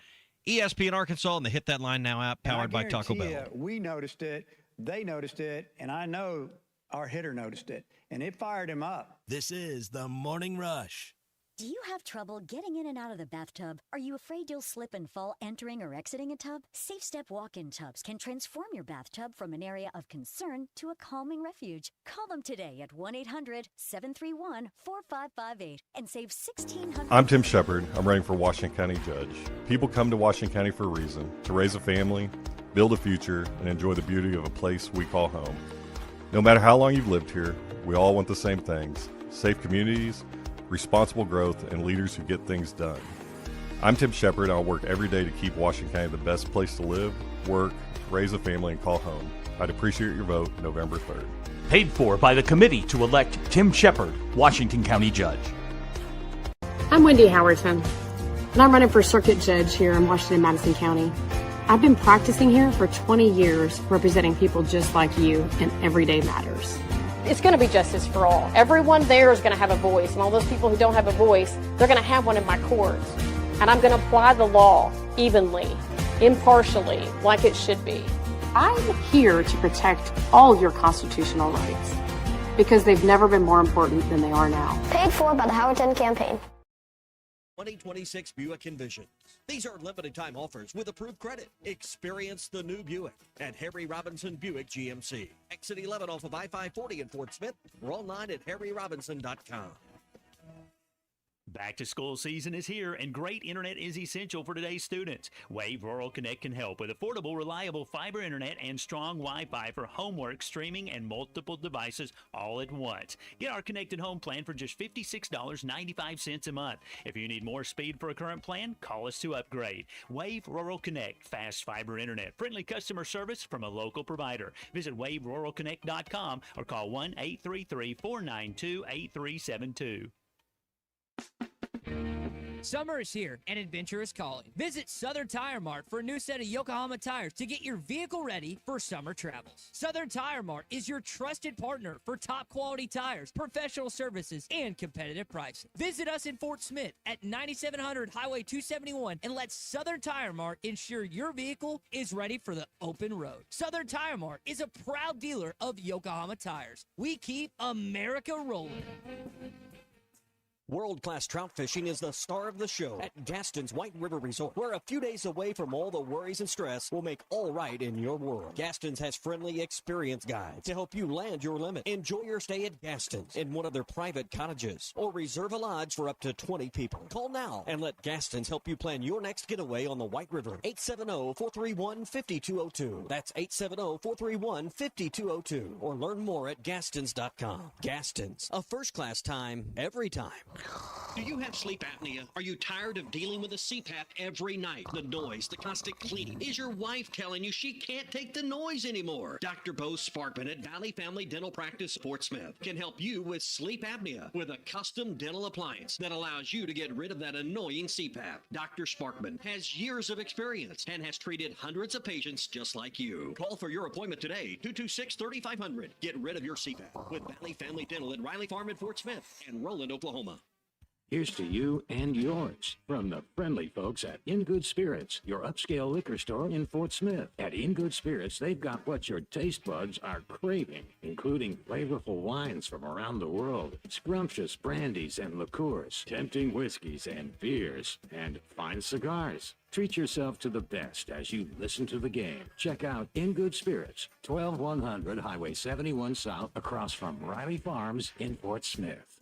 ESPN Arkansas, and the Hit That Line Now app, powered by Taco Bell. We noticed it, they noticed it, and I know our hitter noticed it, and it fired him up. This is the Morning Rush. Do you have trouble getting in and out of the bathtub? Are you afraid you'll slip and fall entering or exiting a tub? Safe Step walk-in tubs can transform your bathtub from an area of concern to a calming refuge. Call them today at 1-800-731-4558 and save $1,600. I'm Tim Shepard. I'm running for Washington County Judge. People come to Washington County for a reason: to raise a family, build a future, and enjoy the beauty of a place we call home. No matter how long you've lived here, we all want the same things: safe communities, responsible growth, and leaders who get things done. I'm Tim Shepard, and I'll work every day to keep Washington County the best place to live, work, raise a family, and call home. I'd appreciate your vote November 3rd. Paid for by the committee to elect Tim Shepard, Washington County Judge. I'm Wendy Howerton, and I'm running for Circuit Judge here in Washington-Madison County. I've been practicing here for 20 years, representing people just like you in everyday matters. It's going to be justice for all. Everyone there is going to have a voice, and all those people who don't have a voice, they're going to have one in my courts. And I'm going to apply the law evenly, impartially, like it should be. I'm here to protect all your constitutional rights, because they've never been more important than they are now. Paid for by the Howerton campaign. 2026 Buick Envision. These are limited time offers with approved credit. Experience the new Buick at Harry Robinson Buick GMC. Exit 11 off of I-540 in Fort Smith. Or online at harryrobinson.com. Back to school season is here, and great internet is essential for today's students. Wave Rural Connect can help with affordable, reliable fiber internet and strong Wi-Fi for homework, streaming, and multiple devices all at once. Get our connected home plan for just $56.95 a month. If you need more speed for a current plan, call us to upgrade. Wave Rural Connect, fast fiber internet, friendly customer service from a local provider. Visit waveruralconnect.com or call 1-833-492-8372. Summer is here and adventure is calling. Visit Southern Tire Mart for a new set of Yokohama tires to get your vehicle ready for summer travels. Southern Tire Mart is your trusted partner for top quality tires, professional services, and competitive pricing. Visit us in Fort Smith at 9700 Highway 271 and let Southern Tire Mart ensure your vehicle is ready for the open road. Southern Tire Mart is a proud dealer of Yokohama tires. We keep America rolling. World-class trout fishing is the star of the show at Gaston's White River Resort, where a few days away from all the worries and stress will make all right in your world. Gaston's has friendly, experienced guides to help you land your limit. Enjoy your stay at Gaston's in one of their private cottages or reserve a lodge for up to 20 people. Call now and let Gaston's help you plan your next getaway on the White River. 870-431-5202. That's 870-431-5202. Or learn more at Gastons.com. Gaston's, a first-class time, every time. Do you have sleep apnea? Are you tired of dealing with a CPAP every night? The noise, the constant cleaning. Is your wife telling you she can't take the noise anymore? Dr. Bo Sparkman at Valley Family Dental Practice, Fort Smith, can help you with sleep apnea with a custom dental appliance that allows you to get rid of that annoying CPAP. Dr. Sparkman has years of experience and has treated hundreds of patients just like you. Call for your appointment today, 226-3500. Get rid of your CPAP with Valley Family Dental at Riley Farm in Fort Smith and Roland, Oklahoma. Here's to you and yours from the friendly folks at In Good Spirits, your upscale liquor store in Fort Smith. At In Good Spirits, they've got what your taste buds are craving, including flavorful wines from around the world, scrumptious brandies and liqueurs, tempting whiskeys and beers, and fine cigars. Treat yourself to the best as you listen to the game. Check out In Good Spirits, 12100 Highway 71 South, across from Riley Farms in Fort Smith.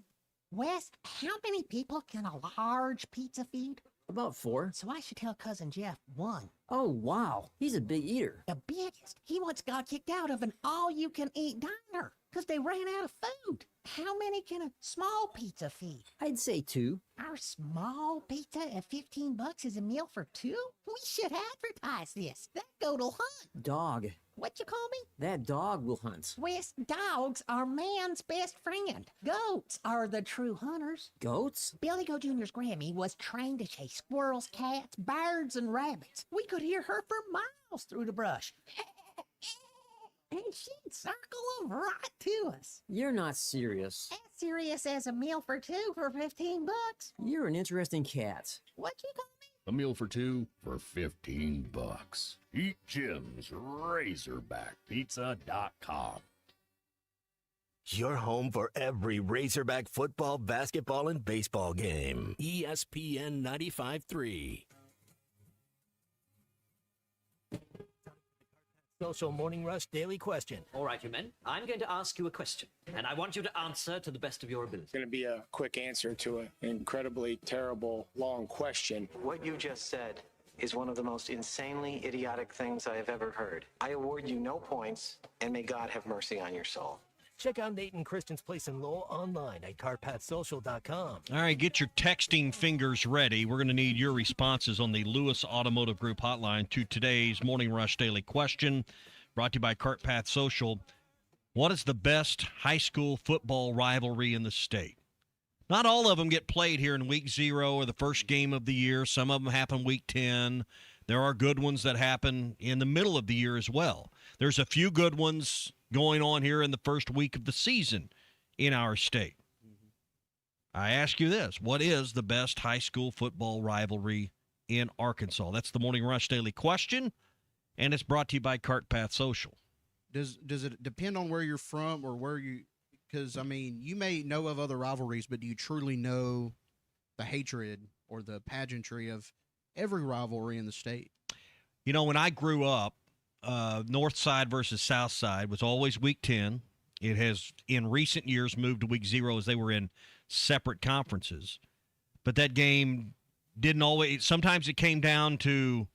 Wes, how many people can a large pizza feed? About 4. So I should tell Cousin Jeff 1. Oh, wow. He's a big eater. The biggest. He once got kicked out of an all-you-can-eat diner because they ran out of food. How many can a small pizza feed? I'd say 2. Our small pizza at $15 is a meal for 2? We should advertise this. That goat'll hunt. Dog. What you call me? That dog will hunt. Wes, dogs are man's best friend. Goats are the true hunters. Goats? Billy Goat Jr.'s Grammy was trained to chase squirrels, cats, birds, and rabbits. We could hear her for miles through the brush. And she'd circle them right to us. You're not serious. As serious as a meal for 2 for $15. You're an interesting cat. What you call me? A meal for 2 for $15. Eat Jim's RazorbackPizza.com. Your home for every Razorback football, basketball, and baseball game. ESPN 95.3. Social Morning Rush Daily Question. All right, you men. I'm going to ask you a question, and I want you to answer to the best of your ability. It's going to be a quick answer to an incredibly terrible, long question. What you just said is one of the most insanely idiotic things I have ever heard. I award you no points, and may God have mercy on your soul. Check out Nate and Christian's Place in Lowell online at carpatsocial.com. All right, get your texting fingers ready. We're going to need your responses on the Lewis Automotive Group Hotline to today's Morning Rush Daily Question, brought to you by CartPath Social. What is the best high school football rivalry in the state? Not all of them get played here in Week 0 or the first game of the year. Some of them happen Week 10. There are good ones that happen in the middle of the year as well. There's a few good ones going on here in the first week of the season in our state. I ask you this. What is the best high school football rivalry in Arkansas? That's the Morning Rush Daily Question, and it's brought to you by CartPath Social. Does it depend on where you're from or where you – because, I mean, you may know of other rivalries, but do you truly know the hatred or the pageantry of every rivalry in the state? You know, when I grew up, North Side versus South Side was always Week 10. It has, in recent years, moved to Week 0 as they were in separate conferences. But that game didn't always – sometimes it came down to,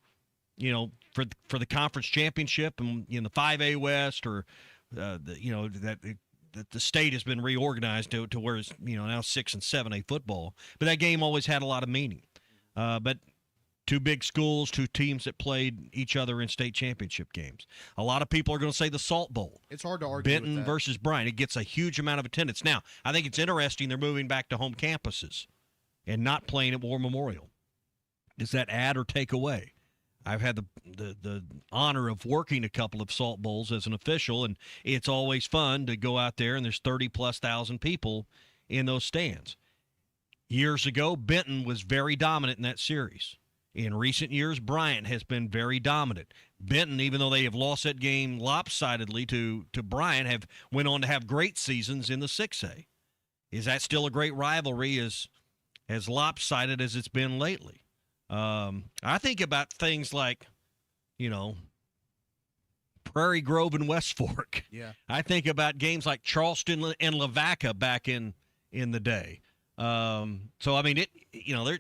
you know, for the conference championship and in the 5A West or, that the state has been reorganized to where it's, you know, now 6 and 7A football. But that game always had a lot of meaning. But two big schools, two teams that played each other in state championship games. A lot of people are going to say the Salt Bowl. It's hard to argue Benton with that. versus Bryant. It gets a huge amount of attendance. Now, I think it's interesting they're moving back to home campuses. and not playing at War Memorial? Does that add or take away? I've had the honor of working a couple of Salt Bowls as an official, and it's always fun to go out there and there's 30,000+ people in those stands. Years ago, Benton was very dominant in that series. In recent years, Bryant has been very dominant. Benton, even though they have lost that game lopsidedly to Bryant, have went on to have great seasons in the 6A. Is that still a great rivalry as lopsided as it's been lately? I think about things like, Prairie Grove and West Fork. Yeah. I think about games like Charleston and Lavaca back in the day. So, I mean,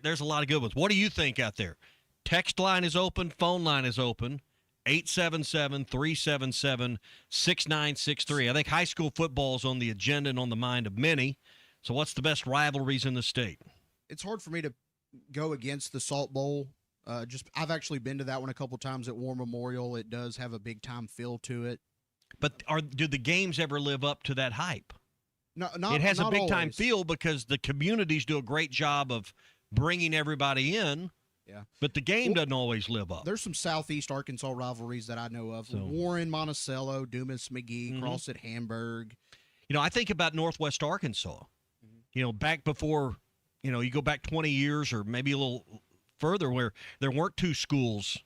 there's a lot of good ones. What do you think out there? Text line is open. Phone line is open. 877-377-6963. I think high school football is on the agenda and on the mind of many. So what's the best rivalries in the state? It's hard for me to go against the Salt Bowl. I've actually been to that one a couple times at War Memorial. It does have a big-time feel to it. But do the games ever live up to that hype? No, it has not a big-time always. feel because the communities do a great job of bringing everybody in. Yeah. But the game doesn't always live up. There's some Southeast Arkansas rivalries that I know of. Warren, Monticello, Dumas, McGee, Crossett, Hamburg. I think about Northwest Arkansas. Back before, you go back 20 years or maybe a little further where there weren't two schools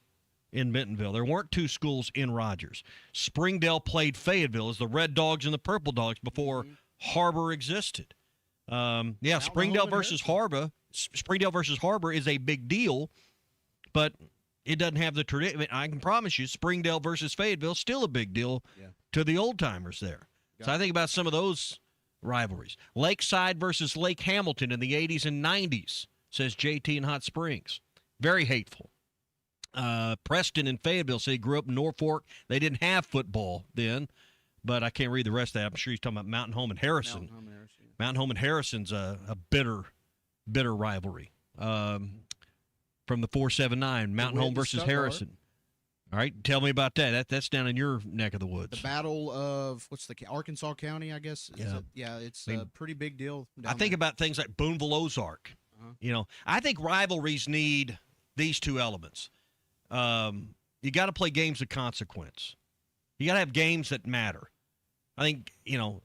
in Bentonville. There weren't two schools in Rogers. Springdale played Fayetteville as the Red Dogs and the Purple Dogs before Harbor existed. Springdale versus Harbor. Springdale versus Harbor is a big deal, but it doesn't have the tradition. I can promise you, Springdale versus Fayetteville is still a big deal to the old timers there. So I think about some of those rivalries. Lakeside versus Lake Hamilton in the 80s and 90s, says JT in Hot Springs. Very hateful. Preston and Fayetteville say he grew up in Norfolk. They didn't have football then, but I can't read the rest of that. I'm sure he's talking about Mountain Home and Harrison. Mountain Home and Harrison's a bitter rivalry. From the 479, Mountain Home versus Harrison. All right, tell me about that. That's down in your neck of the woods. The Battle of Arkansas County, I guess. It's a pretty big deal. I think about things like Boonville Ozark. I think rivalries need these two elements. You got to play games of consequence. You got to have games that matter. I think,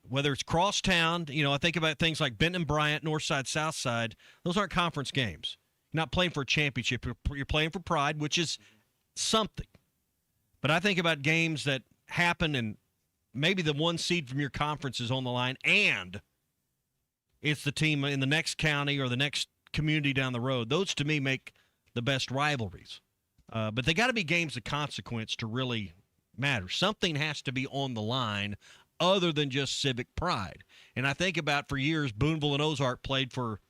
whether it's crosstown, I think about things like Benton, Bryant, Northside, Southside. Those aren't conference games. You're not playing for a championship. You're playing for pride, which is something. But I think about games that happen and maybe the one seed from your conference is on the line and it's the team in the next county or the next community down the road. Those, to me, make the best rivalries. But they got to be games of consequence to really matter. Something has to be on the line other than just civic pride. And I think about, for years, Boonville and Ozark played for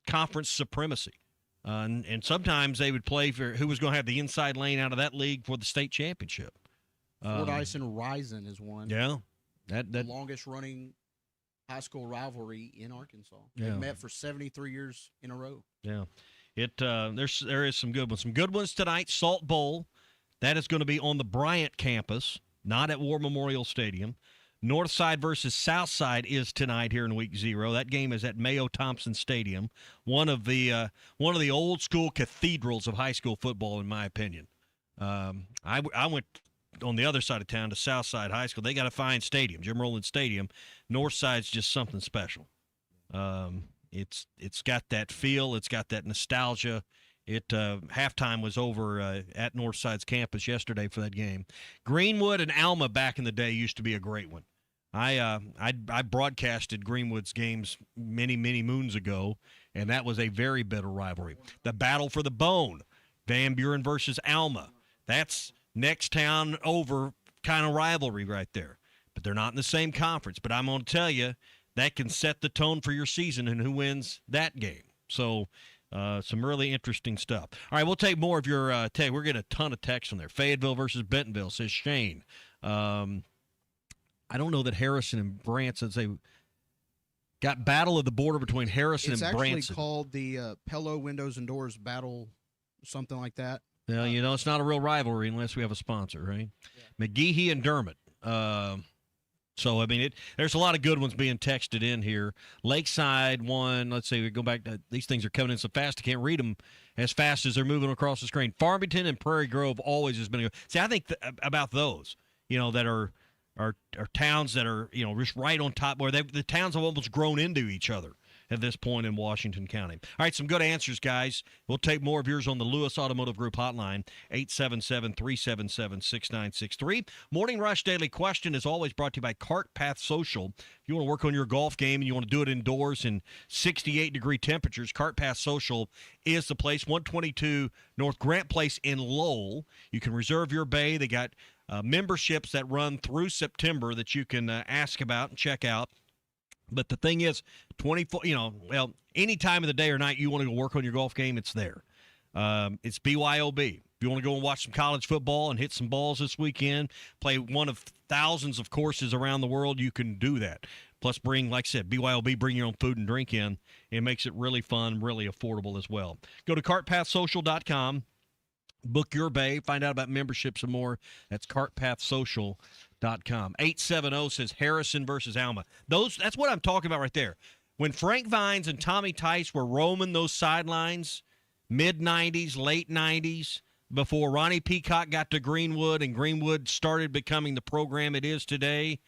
conference supremacy. And sometimes they would play for who was going to have the inside lane out of that league for the state championship. Fordyce and Rison is one. Yeah. The longest running high school rivalry in Arkansas. They've met for 73 years in a row. Yeah. There is some good ones. Some good ones tonight. Salt Bowl. That is going to be on the Bryant campus, not at War Memorial Stadium. Northside versus Southside is tonight here in Week 0. That game is at Mayo Thompson Stadium, one of the old school cathedrals of high school football, in my opinion. I went on the other side of town to Southside High School. They got a fine stadium, Jim Rowland Stadium. Northside's just something special. It's got that feel. It's got that nostalgia. Halftime was over at Northside's campus yesterday for that game. Greenwood and Alma back in the day used to be a great one. I broadcasted Greenwood's games many moons ago, and that was a very bitter rivalry. The battle for the bone, Van Buren versus Alma. That's next town over kind of rivalry right there. But they're not in the same conference. But I'm going to tell you, that can set the tone for your season and who wins that game. So some really interesting stuff. All right, we'll take more of your text. We're getting a ton of texts on there. Fayetteville versus Bentonville, says Shane. I don't know that Harrison and Branson, they got battle of the border between Harrison and Branson. It's actually called the Pello Windows and Doors Battle, something like that. Well, it's not a real rivalry unless we have a sponsor, right? Yeah. McGehee and Dermott. So, I mean, there's a lot of good ones being texted in here. Lakeside one, let's see, we go back to these things are coming in so fast, I can't read them as fast as they're moving across the screen. Farmington and Prairie Grove always has been a good. See, I think about those, that are towns that are, just right on top where the towns have almost grown into each other at this point in Washington County. All right, some good answers, guys. We'll take more of yours on the Lewis Automotive Group Hotline, 877-377-6963. Morning Rush Daily Question is always brought to you by Cart Path Social. If you want to work on your golf game and you want to do it indoors in 68-degree temperatures, Cart Path Social is the place, 122 North Grant Place in Lowell. You can reserve your bay. They got memberships that run through September that you can ask about and check out. But the thing is, 24, any time of the day or night you want to go work on your golf game, it's there. It's BYOB. If you want to go and watch some college football and hit some balls this weekend, play one of thousands of courses around the world, you can do that. Plus bring, like I said, BYOB, bring your own food and drink in. It makes it really fun, really affordable as well. Go to cartpathsocial.com. Book your bay. Find out about memberships and more. That's cartpathsocial.com. 870 says Harrison versus Alma. That's what I'm talking about right there. When Frank Vines and Tommy Tice were roaming those sidelines, mid-'90s, late 90s, before Ronnie Peacock got to Greenwood and Greenwood started becoming the program it is today,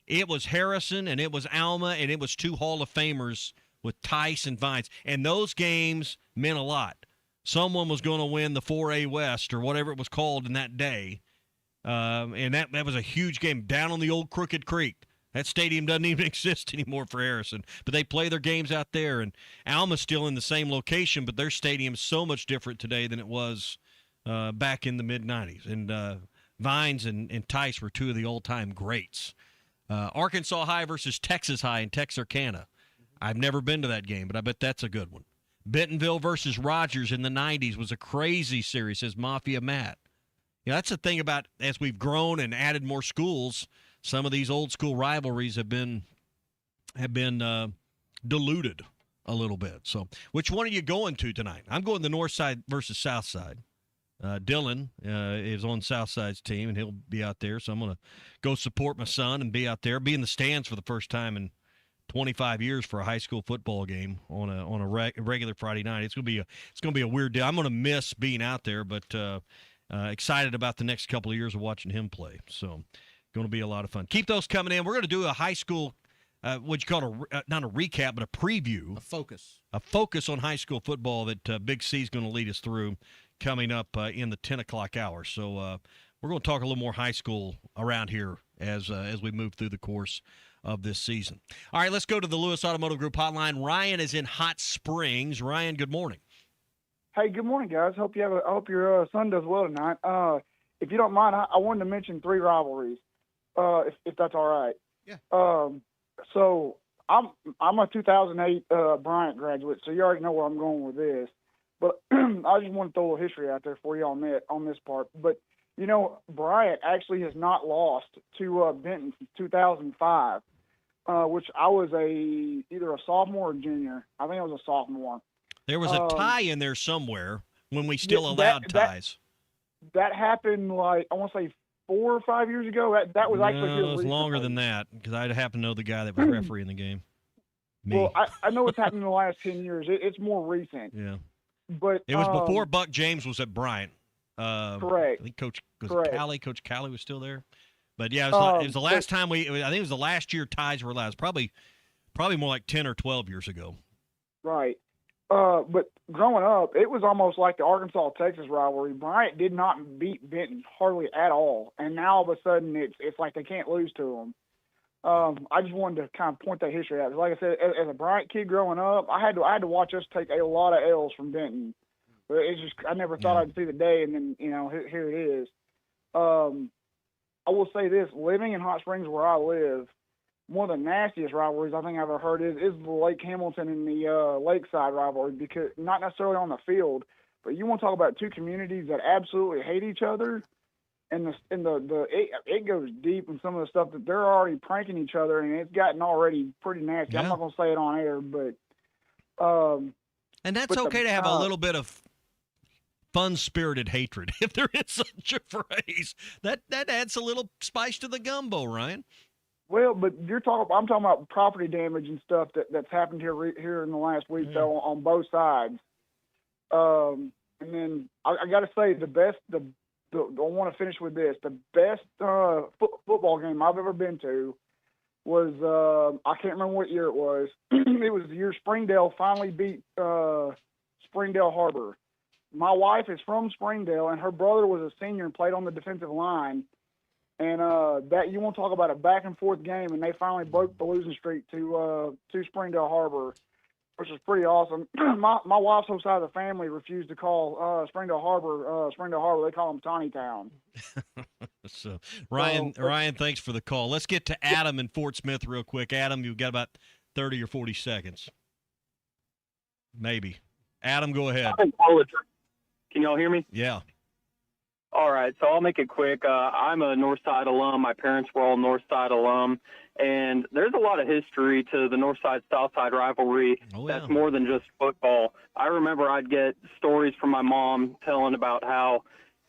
it was Harrison and it was Alma and it was two Hall of Famers with Tice and Vines. And those games meant a lot. Someone was going to win the 4A West or whatever it was called in that day. And that was a huge game down on the old Crooked Creek. That stadium doesn't even exist anymore for Harrison. But they play their games out there. And Alma's still in the same location, but their stadium's so much different today than it was back in the mid-'90s. And Vines and Tice were two of the all-time greats. Arkansas High versus Texas High in Texarkana. I've never been to that game, but I bet that's a good one. Bentonville versus Rogers in the 90s was a crazy series, says Mafia Matt. That's the thing about as we've grown and added more schools, some of these old school rivalries have been diluted a little bit. So which one are you going to tonight? I'm going the North Side versus South Side. Dylan is on South Side's team, and he'll be out there. So I'm going to go support my son and be out there, be in the stands for the first time in 25 years for a high school football game on a regular Friday night. It's gonna be a weird day. I'm gonna miss being out there, but excited about the next couple of years of watching him play. So going to be a lot of fun. Keep those coming in. We're going to do a high school, what you call not a recap, but a preview, a focus on high school football that Big C is going to lead us through coming up in the 10 o'clock hour. So we're going to talk a little more high school around here as we move through the course of this season. All right, let's go to the Lewis Automotive Group Hotline. Ryan is in Hot Springs. Ryan, good morning. Hey, good morning, guys. I hope your son does well tonight. If you don't mind, I wanted to mention three rivalries, if that's all right. Yeah. So I'm a 2008 Bryant graduate, so you already know where I'm going with this. But I just want to throw a little history out there for you on this part. But Bryant actually has not lost to Benton since 2005. Which I was either a sophomore or junior. I think I was a sophomore. There was a tie in there somewhere when we still allowed ties. That happened I want to say 4 or 5 years ago. That was actually it was longer than that because I happen to know the guy that was refereeing the game. Me. Well, I know it's happened in the last 10 years. It's more recent. Yeah. But it was before Buck James was at Bryant. Correct. I think Coach Callie was still there. But yeah, it was the last time I think it was the last year ties were allowed. It was probably more like 10 or 12 years ago. Right. But growing up, it was almost like the Arkansas-Texas rivalry. Bryant did not beat Benton hardly at all, and now all of a sudden it's like they can't lose to them. I just wanted to kind of point that history out. Like I said, as a Bryant kid growing up, I had to watch us take a lot of L's from Benton. But it's just I never thought I'd see the day, and then here it is. I will say this: living in Hot Springs, where I live, one of the nastiest rivalries I think I've ever heard is the Lake Hamilton and the Lakeside rivalry. Because not necessarily on the field, but you want to talk about two communities that absolutely hate each other, and it goes deep in some of the stuff that they're already pranking each other, and it's gotten already pretty nasty. I'm not going to say it on air, but and that's okay to have a little bit of fun-spirited hatred, if there is such a phrase. That adds a little spice to the gumbo, Ryan. Well, but I'm talking about property damage and stuff that's happened here in the last week, though, on both sides. And then I got to say, I want to finish with this. The best football game I've ever been to was, I can't remember what year it was. It was the year Springdale finally beat Springdale Harbor. My wife is from Springdale, and her brother was a senior and played on the defensive line. And that you want to talk about a back and forth game, and they finally broke the losing streak to Springdale Harbor, which is pretty awesome. My wife's whole side of the family refused to call Springdale Harbor. They call them Tawny Town. So Ryan, thanks for the call. Let's get to Adam in Fort Smith real quick. Adam, you've got about 30 or 40 seconds, maybe. Adam, go ahead. Can y'all hear me? Yeah. All right, so I'll make it quick. I'm a Northside alum. My parents were all Northside alum, and there's a lot of history to the Northside-Southside rivalry. That's more than just football. I remember I'd get stories from my mom telling about how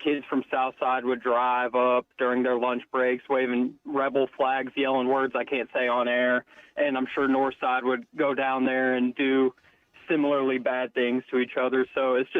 kids from Southside would drive up during their lunch breaks, waving rebel flags, yelling words I can't say on air, and I'm sure Northside would go down there and do similarly bad things to each other. So it's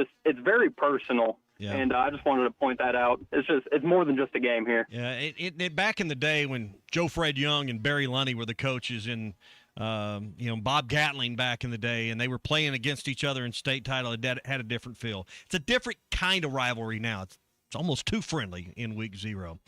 very personal. Yeah. And I just wanted to point that out. It's more than just a game here. Yeah, it back in the day when Joe Fred Young and Barry Lunny were the coaches, and Bob Gatling back in the day, and they were playing against each other in state title. It had a different feel. It's a different kind of rivalry now. It's almost too friendly in week 0.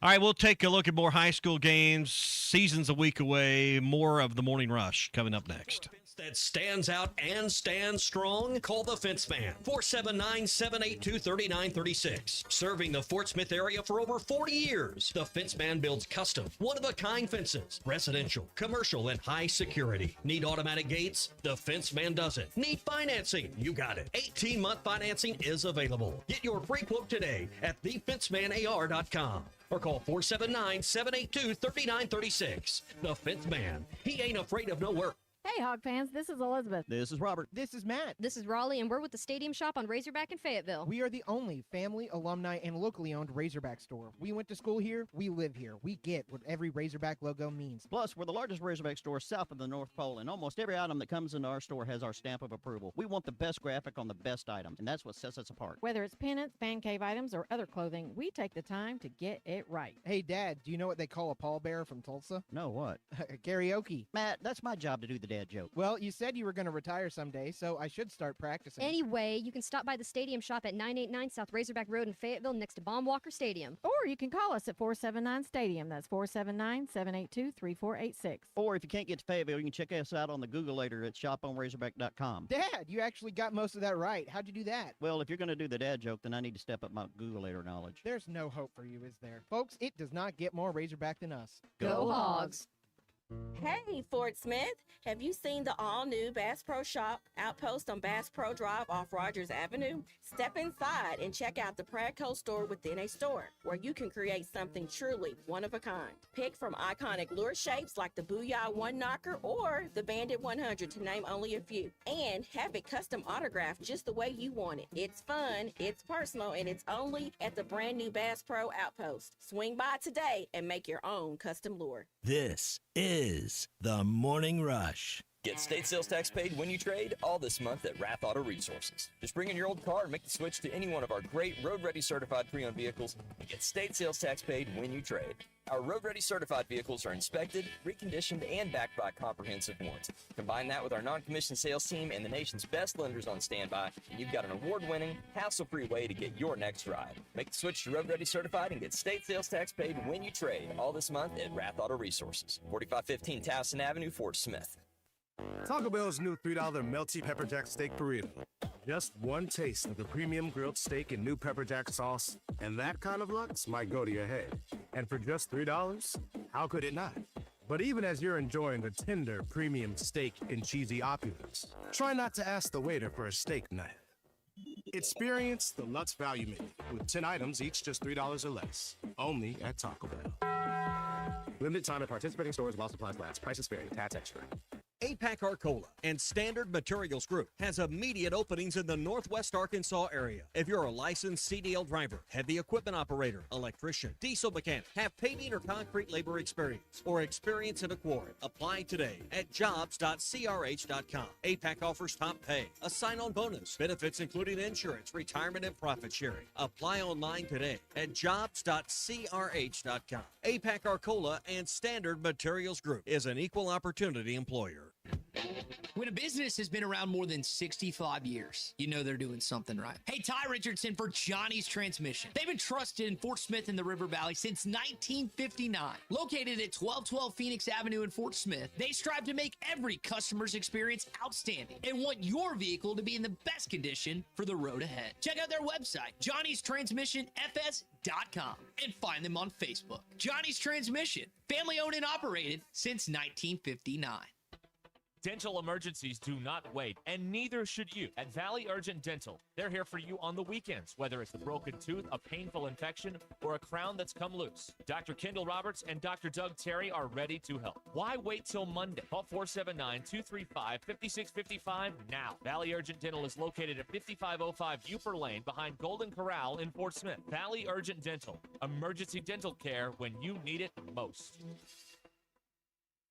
All right, we'll take a look at more high school games. Season's a week away. More of the Morning Rush coming up next. That stands out and stands strong? Call the Fence Man, 479-782-3936. Serving the Fort Smith area for over 40 years, the Fence Man builds custom, one-of-a-kind fences, residential, commercial, and high security. Need automatic gates? The Fence Man does it. Need financing? You got it. 18-month financing is available. Get your free quote today at thefencemanar.com. Or call 479-782-3936. The Fence Man. He ain't afraid of no work. Hey, Hog fans, this is Elizabeth. This is Robert. This is Matt. This is Raleigh, and we're with the Stadium Shop on Razorback in Fayetteville. We are the only family, alumni, and locally owned Razorback store. We went to school here. We live here. We get what every Razorback logo means. Plus, we're the largest Razorback store south of the North Pole, and almost every item that comes into our store has our stamp of approval. We want the best graphic on the best item, and that's what sets us apart. Whether it's pennants, fan cave items, or other clothing, we take the time to get it right. Hey, Dad, do you know what they call a pallbearer from Tulsa? No, what? Karaoke. Matt, that's my job to do the dad joke. Well, you said you were going to retire someday, so I should start practicing. Anyway, you can stop by the Stadium Shop at 989 South Razorback Road in Fayetteville next to Baum Walker Stadium. Or you can call us at 479-STADIUM. That's 479-782-3486. Or if you can't get to Fayetteville, you can check us out on the Googleator at shoponrazorback.com. Dad, you actually got most of that right. How'd you do that? Well, if you're going to do the dad joke, then I need to step up my Googleator knowledge. There's no hope for you, is there? Folks, it does not get more Razorback than us. Go Hogs! Hey, Fort Smith, have you seen the all-new Bass Pro Shop outpost on Bass Pro Drive off Rogers Avenue? Step inside and check out the Pradco store within a store, where you can create something truly one of a kind. Pick from iconic lure shapes like the Booyah One Knocker or the Bandit 100, to name only a few. And have it custom autographed just the way you want it. It's fun, it's personal, and it's only at the brand new Bass Pro outpost. Swing by today and make your own custom lure. This is the Morning Rush. Get state sales tax paid when you trade all this month at Rath Auto Resources. Just bring in your old car and make the switch to any one of our great road-ready certified pre-owned vehicles and get state sales tax paid when you trade. Our road-ready certified vehicles are inspected, reconditioned, and backed by comprehensive warranty. Combine that with our non-commissioned sales team and the nation's best lenders on standby, and you've got an award-winning, hassle-free way to get your next ride. Make the switch to road-ready certified and get state sales tax paid when you trade all this month at Rath Auto Resources. 4515 Towson Avenue, Fort Smith. Taco Bell's new $3 melty pepper jack steak burrito. Just one taste of the premium grilled steak and new pepper jack sauce, and that kind of lux might go to your head. And for just $3, how could it not? But even as you're enjoying the tender premium steak and cheesy opulence, try not to ask the waiter for a steak knife. Experience the Lutz Value Menu with 10 items, each just $3 or less. Only at Taco Bell. Limited time at participating stores while supplies last. Prices vary. Tax extra. APAC Arcola and Standard Materials Group has immediate openings in the Northwest Arkansas area. If you're a licensed CDL driver, heavy equipment operator, electrician, diesel mechanic, have paving or concrete labor experience, or experience in a quarry, apply today at jobs.crh.com. APAC offers top pay, a sign-on bonus, benefits including insurance, retirement, and profit sharing. Apply online today at jobs.crh.com. APAC Arcola and Standard Materials Group is an equal opportunity employer. When a business has been around more than 65 years, you know they're doing something right. Hey, Ty Richardson for Johnny's Transmission. They've been trusted in Fort Smith and the River Valley since 1959. Located at 1212 Phoenix Avenue in Fort Smith, they strive to make every customer's experience outstanding and want your vehicle to be in the best condition for the road ahead. Check out their website, johnnystransmissionfs.com, and find them on Facebook. Johnny's Transmission, family owned and operated since 1959. Dental emergencies do not wait, and neither should you. At Valley Urgent Dental, they're here for you on the weekends, whether it's a broken tooth, a painful infection, or a crown that's come loose. Dr. Kendall Roberts and Dr. Doug Terry are ready to help. Why wait till Monday? Call 479-235-5655 now. Valley Urgent Dental is located at 5505 Uper Lane behind Golden Corral in Fort Smith. Valley Urgent Dental, emergency dental care when you need it most.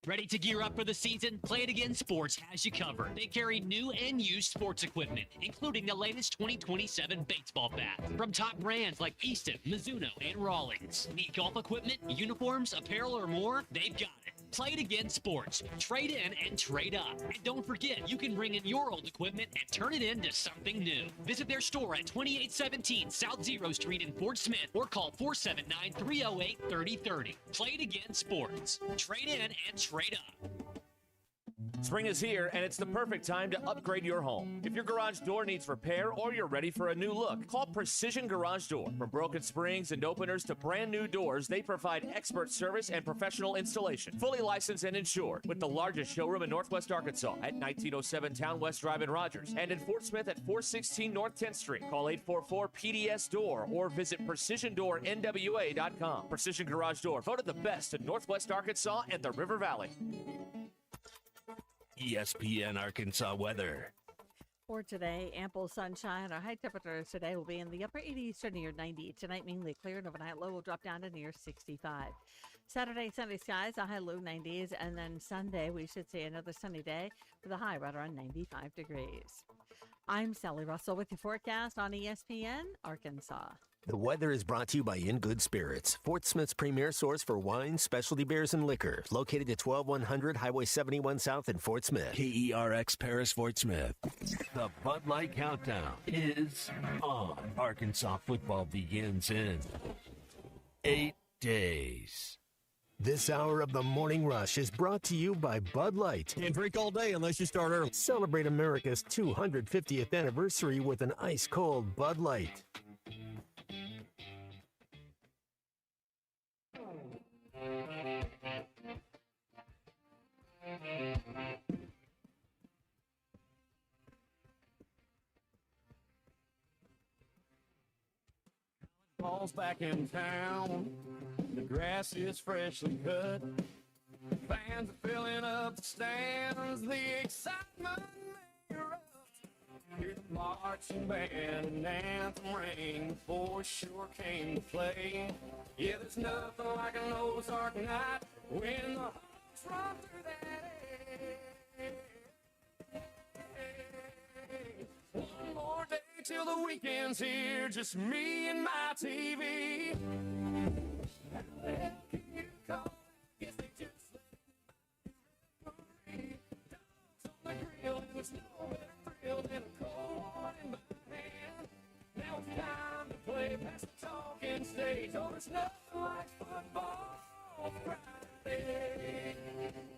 Ready to gear up for the season? Play It Again Sports has you covered. They carry new and used sports equipment, including the latest 2027 baseball bat. From top brands like Easton, Mizuno, and Rawlings. Need golf equipment, uniforms, apparel, or more? They've got it. Play It Again Sports. Trade in and trade up. And don't forget, you can bring in your old equipment and turn it into something new. Visit their store at 2817 South Zero Street in Fort Smith or call 479-308-3030. Play It Again Sports. Trade in and trade up. Spring is here, and it's the perfect time to upgrade your home. If your garage door needs repair or you're ready for a new look, call Precision Garage Door. From broken springs and openers to brand new doors, they provide expert service and professional installation. Fully licensed and insured, with the largest showroom in Northwest Arkansas at 1907 Town West Drive in Rogers, and in Fort Smith at 416 North 10th Street. Call 844-PDS-DOOR or visit PrecisionDoorNWA.com. Precision Garage Door, voted the best in Northwest Arkansas and the River Valley. ESPN Arkansas weather. For today, ample sunshine. Our high temperatures today will be in the upper 80s to near 90. Tonight, mainly clear, and overnight low will drop down to near 65. Saturday, sunny skies, a high low 90s, and then Sunday, we should see another sunny day with a high right around 95 degrees. I'm Sally Russell with your forecast on ESPN Arkansas. The weather is brought to you by In Good Spirits, Fort Smith's premier source for wine, specialty beers, and liquor. Located at 12100 Highway 71 South in Fort Smith. KERX Paris, Fort Smith. The Bud Light Countdown is on. Arkansas football begins in 8 days. This hour of the Morning Rush is brought to you by Bud Light. Can't drink all day unless you start early. Celebrate America's 250th anniversary with an ice-cold Bud Light. Paul's back in town. The grass is freshly cut. Fans are filling up the stands. The excitement may erupt. Hear the marching band and anthem ring. The boys sure came to play. Yeah, there's nothing like an Ozark night when the Hawks run through that air. One more day till the weekend's here, just me and my TV. How the hell can you call it? Guess they just let me dogs on the grill, and there's no better thrill than a cold morning by hand. Now it's time to play past the talking stage. Oh, there's nothing like football Friday.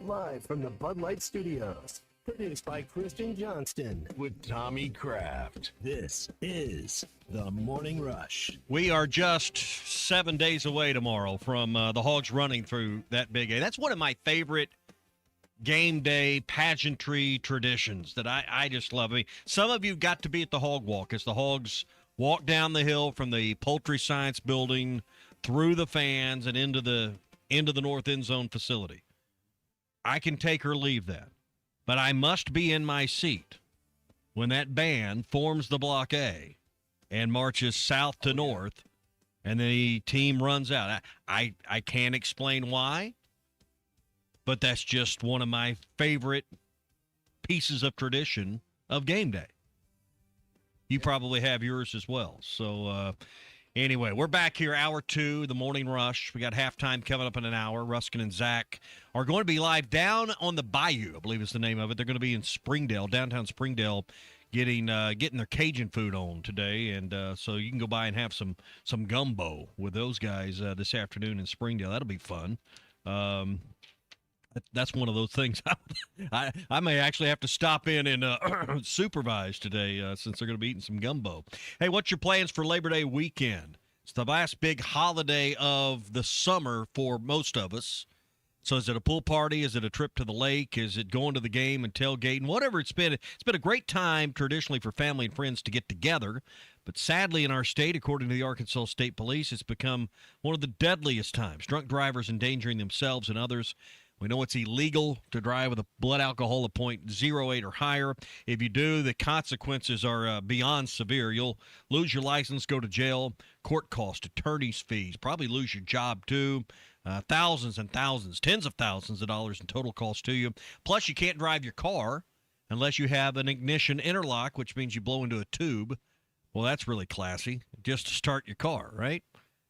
Live from the Bud Light Studios. Produced by Christian Johnston. With Tommy Kraft. This is the Morning Rush. We are just 7 days away tomorrow from the Hogs running through that big A. That's one of my favorite game day pageantry traditions that I just love. I mean, some of you got to be at the Hog Walk as the Hogs walk down the hill from the Poultry Science Building through the fans and into the north end zone facility. I can take or leave that. but I must be in my seat when that band forms the Block A and marches south to north, and the team runs out. I can't explain why, but that's just one of my favorite pieces of tradition of game day. You probably have yours as well. So, anyway, we're back here, hour 2, the morning rush. We got halftime coming up in an hour. Ruskin and Zach are going to be live down on the Bayou, I believe is the name of it. They're going to be in Springdale, downtown Springdale, getting their Cajun food on today. And so you can go by and have some gumbo with those guys this afternoon in Springdale. That'll be fun. That's one of those things I may actually have to stop in and supervise today since they're going to be eating some gumbo. Hey, what's your plans for Labor Day weekend? It's the last big holiday of the summer for most of us. So is it a pool party? Is it a trip to the lake? Is it going to the game and tailgating? Whatever it's been a great time traditionally for family and friends to get together. But sadly in our state, according to the Arkansas State Police, it's become one of the deadliest times. Drunk drivers endangering themselves and others. We know it's illegal to drive with a blood alcohol of 0.08 or higher. If you do, the consequences are beyond severe. You'll lose your license, go to jail, court costs, attorney's fees, probably lose your job too. Thousands and thousands, tens of thousands of dollars in total cost to you. Plus, you can't drive your car unless you have an ignition interlock, which means you blow into a tube. Well, that's really classy, just to start your car, right?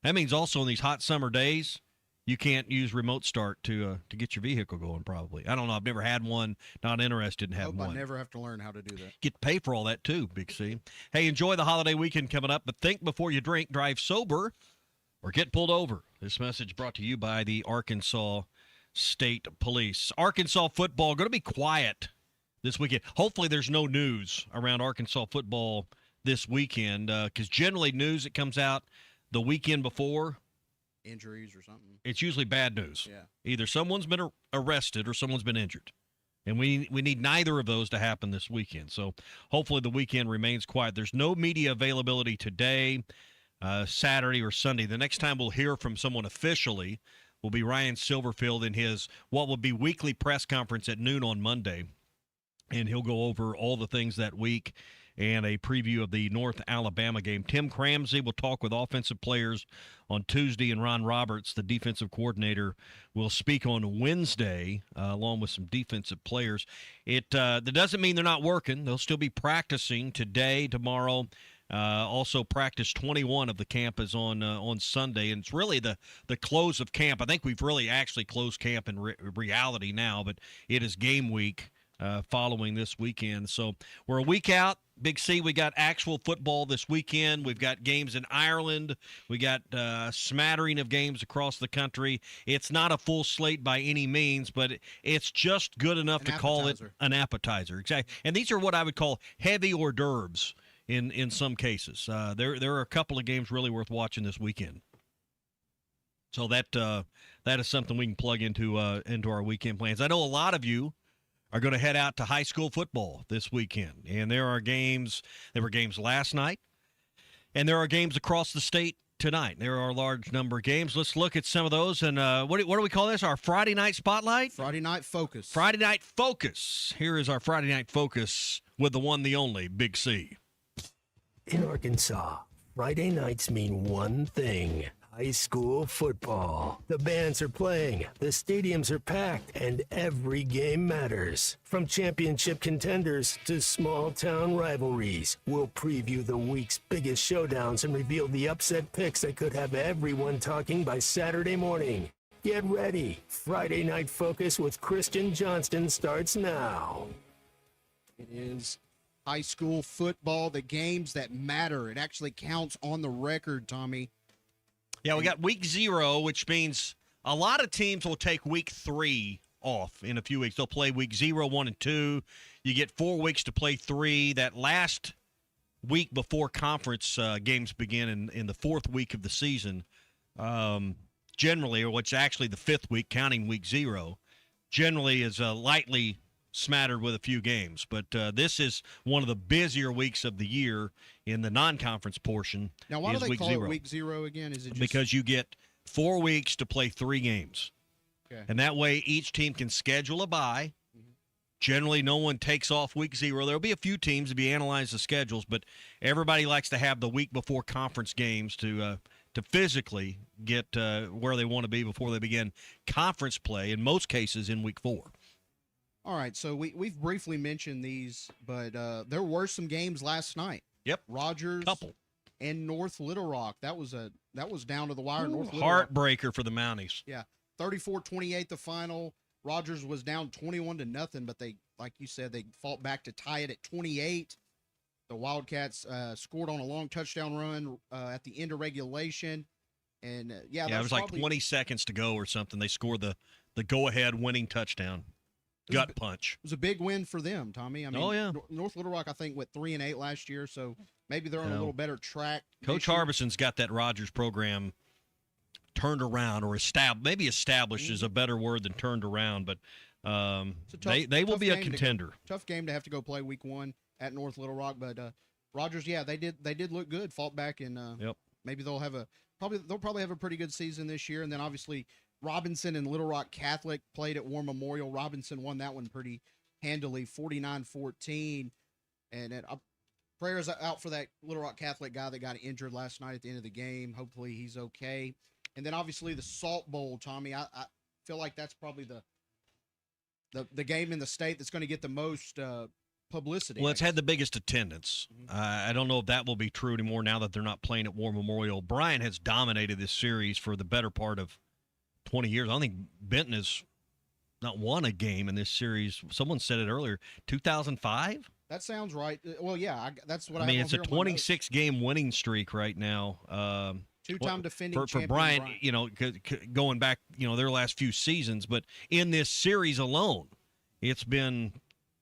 That means also in these hot summer days, you can't use remote start to get your vehicle going, probably. I don't know. I've never had one. Not interested in having one. I never have to learn how to do that. Get to pay for all that, too, Big C. Hey, enjoy the holiday weekend coming up, but think before you drink, drive sober, or get pulled over. This message brought to you by the Arkansas State Police. Arkansas football going to be quiet this weekend. Hopefully there's no news around Arkansas football this weekend, because generally news that comes out the weekend before, injuries or something, it's usually bad news. Yeah. Either someone's been arrested or someone's been injured. And we need neither of those to happen this weekend. So hopefully the weekend remains quiet. There's no media availability today, Saturday or Sunday. The next time we'll hear from someone officially will be Ryan Silverfield in his what will be weekly press conference at noon on Monday. And he'll go over all the things that week and a preview of the North Alabama game. Tim Cramsey will talk with offensive players on Tuesday, and Ron Roberts, the defensive coordinator, will speak on Wednesday along with some defensive players. That doesn't mean they're not working. They'll still be practicing today, tomorrow. Also, practice 21 of the camp is on Sunday, and it's really the close of camp. I think we've really actually closed camp in reality now, but it is game week following this weekend. So we're a week out. Big C, we got actual football this weekend. We've got games in Ireland. We got a smattering of games across the country. It's not a full slate by any means, but it's just good enough to call it an appetizer. Exactly. And these are what I would call heavy hors d'oeuvres in some cases. There are a couple of games really worth watching this weekend. So that is something we can plug into our weekend plans. I know a lot of you are going to head out to high school football this weekend. And there were games last night, and there are games across the state tonight. There are a large number of games. Let's look at some of those. And what do we call this? Our Friday night spotlight? Friday night focus. Friday night focus. Here is our Friday night focus with the one, the only, Big C. In Arkansas, Friday nights mean one thing. High school football. The bands are playing, the stadiums are packed, and every game matters. From championship contenders to small-town rivalries, we'll preview the week's biggest showdowns and reveal the upset picks that could have everyone talking by Saturday morning. Get ready. Friday Night Focus with Christian Johnston starts now. It is high school football, the games that matter. It actually counts on the record, Tommy. Yeah, we got week 0, which means a lot of teams will take week 3 off in a few weeks. They'll play week 0, 1, and 2. You get 4 weeks to play 3. That last week before conference games begin in the 4th week of the season, generally, or what's actually the 5th week, counting week 0, generally is lightly smattered with a few games. But this is one of the busier weeks of the year in the non-conference portion. Now, why do they call it week 0 again? Is it just because you get 4 weeks to play 3 games? Okay. And that way each team can schedule a bye, Generally, no one takes off week 0. There'll be a few teams to be analyze the schedules, but everybody likes to have the week before conference games to physically get where they want to be before they begin conference play, in most cases in week 4. All right, so we've briefly mentioned these, but there were some games last night. Yep. Rogers and North Little Rock. That was down to the wire. North Little Rock. Heartbreaker for the Mounties. Yeah. 34-28 the final. Rogers was down 21-0, but they, like you said, they fought back to tie it at 28. The Wildcats scored on a long touchdown run at the end of regulation. And it was like 20 seconds to go or something. They scored the go-ahead winning touchdown. Gut punch. It was a big win for them, Tommy. I mean, North Little Rock, I think, went 3-8 last year, so maybe they're on a little better track. Coach Harbison's got that Rogers program turned around, or established is a better word than turned around, but they will be a contender. Tough game to have to go play week 1 at North Little Rock, but Rogers, they did look good, fought back, and maybe they'll probably have a pretty good season this year. And then obviously Robinson and Little Rock Catholic played at War Memorial. Robinson won that one pretty handily, 49-14, and prayers out for that Little Rock Catholic guy that got injured last night at the end of the game. Hopefully he's okay. And then obviously the Salt Bowl, Tommy. I feel like that's probably the game in the state that's going to get the most publicity. Well, it's had the biggest attendance. I don't know if that will be true anymore now that they're not playing at War Memorial. Bryan has dominated this series for the better part of 20 years. I don't think Benton has not won a game in this series. Someone said it earlier, 2005? That sounds right. Well, yeah, that's what I mean, it's a 26-game winning streak right now. Two-time defending for champion Bryan, going back, their last few seasons. But in this series alone, it's been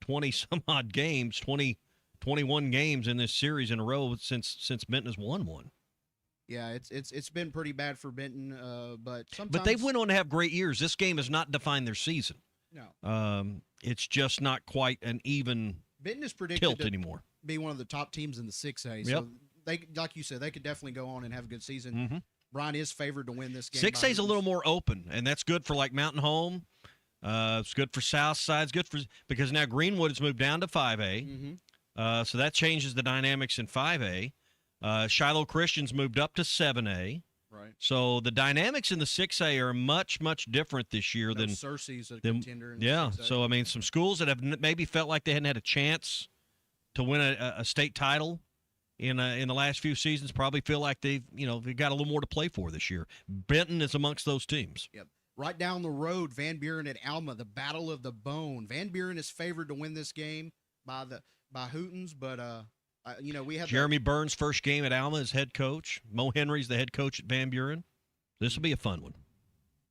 20-some-odd games, 21 games in this series in a row since Benton has won one. Yeah, it's been pretty bad for Benton, but sometimes. But they went on to have great years. This game has not defined their season. No. It's just not quite an even Benton is predicted tilt to anymore. Be one of the top teams in the 6A. So Yep. they, like you said, they could definitely go on and have a good season. Bryan is favored to win this game. 6A is a little more open, and that's good for like Mountain Home. It's good for Southside. It's good because now Greenwood has moved down to 5A. So that changes the dynamics in 5A. Shiloh Christian's moved up to 7A. Right. So the dynamics in the 6A are much, much different this year than Cersei's a contender. In the 6A. So I mean, some schools that have maybe felt like they hadn't had a chance to win a state title in the last few seasons probably feel like they've got a little more to play for this year. Benton is amongst those teams. Yep. Right down the road, Van Buren at Alma, the Battle of the Bone. Van Buren is favored to win this game by Hootens, but we have Jeremy Burns' first game at Alma as head coach. Mo Henry's the head coach at Van Buren. This will be a fun one.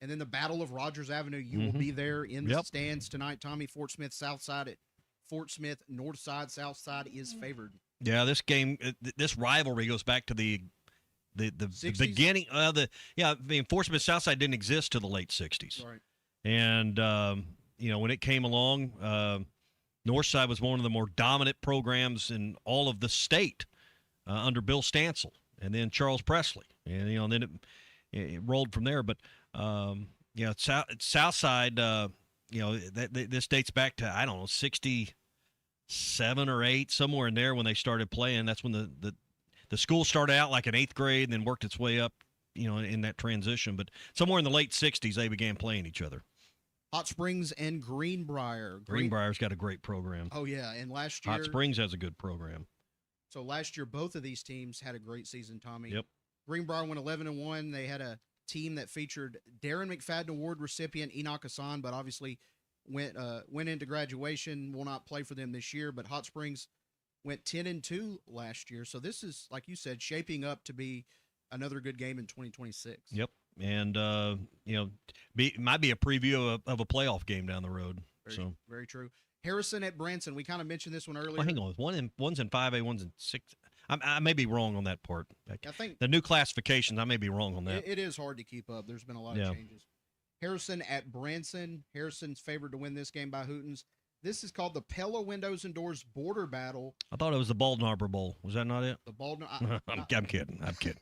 And then the Battle of Rogers Avenue. You will be there in the stands tonight, Tommy. Fort Smith Southside at Fort Smith. Northside Southside is favored. Yeah, this game, this rivalry goes back to the 60s? Beginning. Fort Smith Southside didn't exist till the late 60s. Right. And when it came along, Northside was one of the more dominant programs in all of the state under Bill Stansel and then Charles Presley. And then it rolled from there. But Southside, this dates back to, I don't know, 67 or 8, somewhere in there when they started playing. That's when the school started out like in 8th grade and then worked its way up, in that transition. But somewhere in the late 60s, they began playing each other. Hot Springs and Greenbrier. Greenbrier's got a great program. Oh, yeah. And last year. Hot Springs has a good program. So last year, both of these teams had a great season, Tommy. Yep. Greenbrier went 11-1. They had a team that featured Darren McFadden Award recipient Enoch Hassan, but obviously went into graduation, will not play for them this year. But Hot Springs went 10-2 last year. So this is, like you said, shaping up to be another good game in 2026. Yep. And, might be a preview of a playoff game down the road. Very true. Harrison at Branson. We kind of mentioned this one earlier. Well, hang on. One's in 5A, one's in 6. I may be wrong on that part. I think the new classifications, I may be wrong on that. It is hard to keep up. There's been a lot of changes. Harrison at Branson. Harrison's favored to win this game by Hootens. This is called the Pella Windows and Doors Border Battle. I thought it was the Baldwin Harbor Bowl. Was that not it? The Baldwin. I'm kidding. I'm kidding.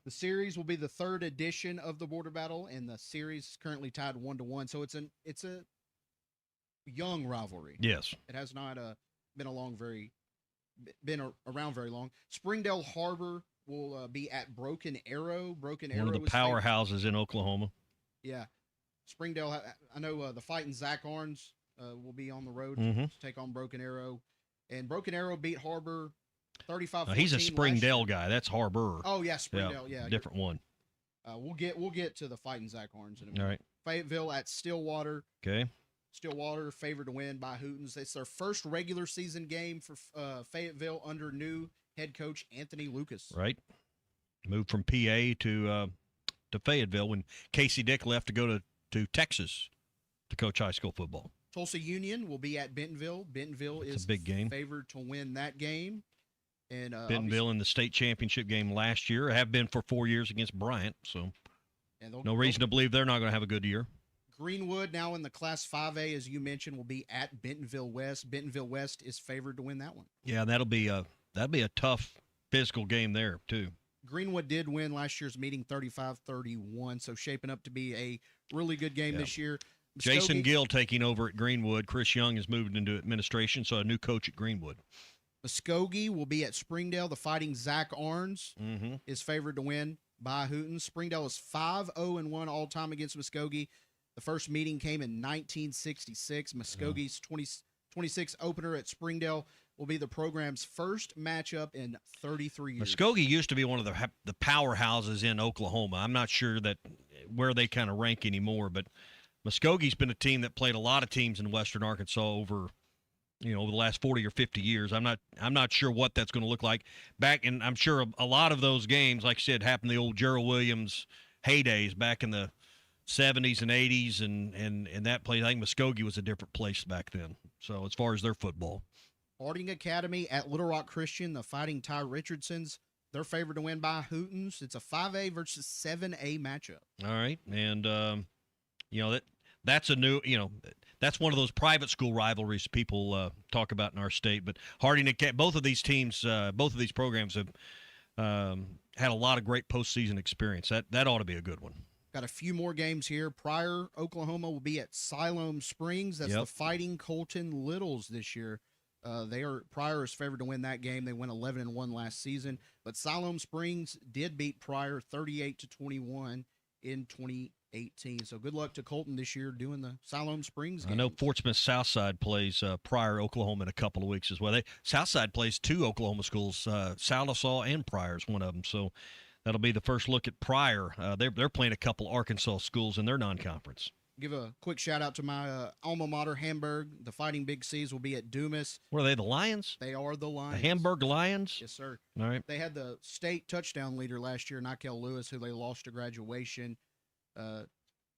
The series will be the 3rd edition of the Border Battle, and the series is currently tied 1-1. So it's a young rivalry. Yes. It has not been around very long. Springdale Harbor will be at Broken Arrow. Broken Arrow One of the is powerhouses in Oklahoma. Yeah. Springdale, I know the Fighting Zach Arns will be on the road Mhm. to take on Broken Arrow. And Broken Arrow beat Harbor 35-14. He's a last Springdale year. guy. That's Harbor. Oh, yeah, Springdale. Yeah. Different one. We'll get to the Fighting Zach Arns in a minute. All right. Fayetteville at Stillwater. Okay. Stillwater favored to win by Hootens. It's their first regular season game for Fayetteville under new head coach Anthony Lucas. Right. Moved from PA to Fayetteville when Casey Dick left to go to Texas to coach high school football. Tulsa Union will be at Bentonville. Bentonville is a big game. Favored to win that game. And Bentonville in the state championship game last year, have been for 4 years against Bryant, so no reason to believe they're not going to have a good year. Greenwood, now in the Class 5A, as you mentioned, will be at Bentonville West. Bentonville West is favored to win that one. Yeah, that'll be a tough physical game there too. Greenwood did win last year's meeting 35-31, so shaping up to be a really good game this year. Jason Gill taking over at Greenwood. Chris Young has moved into administration, so a new coach at Greenwood. Muskogee will be at Springdale. The Fighting Zach Arns Mm-hmm. is favored to win by Hootens. Springdale is 5-0-1 all-time against Muskogee. The first meeting came in 1966. Muskogee's 26 opener at Springdale will be the program's first matchup in 33 years. Muskogee used to be one of the powerhouses in Oklahoma. I'm not sure that where they kind of rank anymore, but Muskogee's been a team that played a lot of teams in Western Arkansas over the last 40 or 50 years. I'm not sure what that's going to look like back, and I'm sure a lot of those games, like I said, happened the old Gerald Williams heydays back in the 70s and 80s, and that place. I think Muskogee was a different place back then. So as far as their football, Harding Academy at Little Rock Christian, the Fighting Ty Richardsons, they're favored to win by Hootens. It's a 5A versus 7A matchup. all right, and that's a new that's one of those private school rivalries people talk about in our state. But Harding, both of these teams, both of these programs have had a lot of great postseason experience. That ought to be a good one. Got a few more games here. Pryor, Oklahoma will be at Siloam Springs. That's the Fighting Colton Littles this year. Pryor is favored to win that game. They went 11-1 last season, but Siloam Springs did beat Pryor 38-21 in 2018. So good luck to Colton this year doing the Siloam Springs game. I know Fort Smith Southside plays Pryor, Oklahoma in a couple of weeks as well. Southside plays two Oklahoma schools, Sallisaw and Pryor is one of them. So that'll be the first look at Pryor. They're playing a couple Arkansas schools in their non-conference. Give a quick shout out to my alma mater, Hamburg. The Fighting Big C's will be at Dumas. What are they, the Lions? They are the Lions. The Hamburg Lions? Yes, sir. All right. They had the state touchdown leader last year, Nikel Lewis, who they lost to graduation. The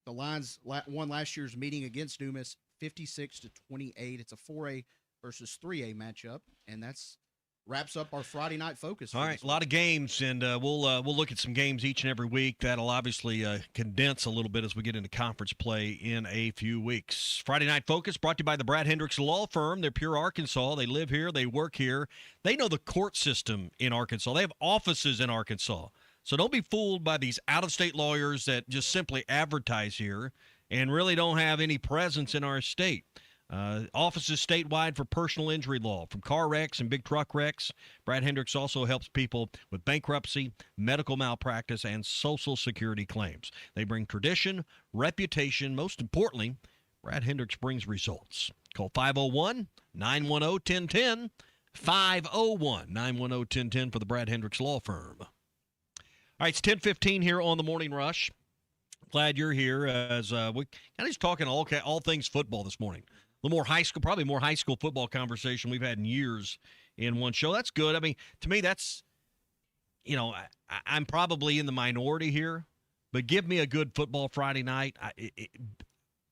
Lions won last year's meeting against Dumas 56-28. It's a 4A versus 3A matchup, and that's wraps up our Friday night focus. All right, a lot of games, and we'll look at some games each and every week. That'll obviously condense a little bit as we get into conference play in a few weeks. Friday Night Focus brought to you by the Brad Hendricks Law Firm. They're pure Arkansas. They live here. They work here. They know the court system in Arkansas. They have offices in Arkansas. So don't be fooled by these out-of-state lawyers that just simply advertise here and really don't have any presence in our state. Offices statewide for personal injury law, from car wrecks and big truck wrecks. Brad Hendricks also helps people with bankruptcy, medical malpractice, and Social Security claims. They bring tradition, reputation, most importantly, Brad Hendricks brings results. Call 501-910-1010, 501-910-1010 for the Brad Hendricks Law Firm. All right, it's 10:15 here on the Morning Rush. Glad you're here as we kind of just talking all things football this morning. A little more high school, probably more high school football conversation we've had in years in one show. That's good. I mean, to me, that's, I'm probably in the minority here, but give me a good football Friday night.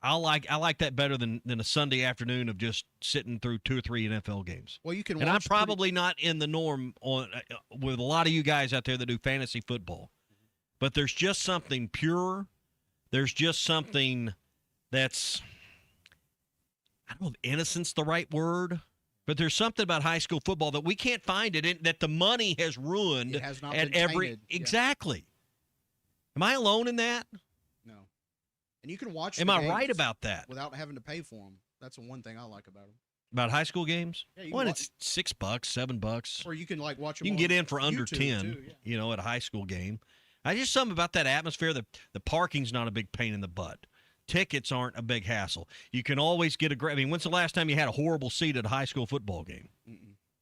I like that better than a Sunday afternoon of just sitting through 2 or 3 NFL games. Well, you can. And I'm probably not in the norm with a lot of you guys out there that do fantasy football, but there's just something pure. There's just something that's, I don't know if innocent's the right word, but there's something about high school football that we can't find it in, that the money has ruined. It has not at been every tainted. exactly. Am I alone in that? No. And you can watch. Am I right about that? Without having to pay for them. That's the one thing I like about them. About high school games? Yeah, you Well, can it's $6, $7. Or you can like watch them. You can get in for under YouTube, 10, too, yeah. at a high school game. I just something about that atmosphere. The parking's not a big pain in the butt. Tickets aren't a big hassle. You can always get when's the last time you had a horrible seat at a high school football game?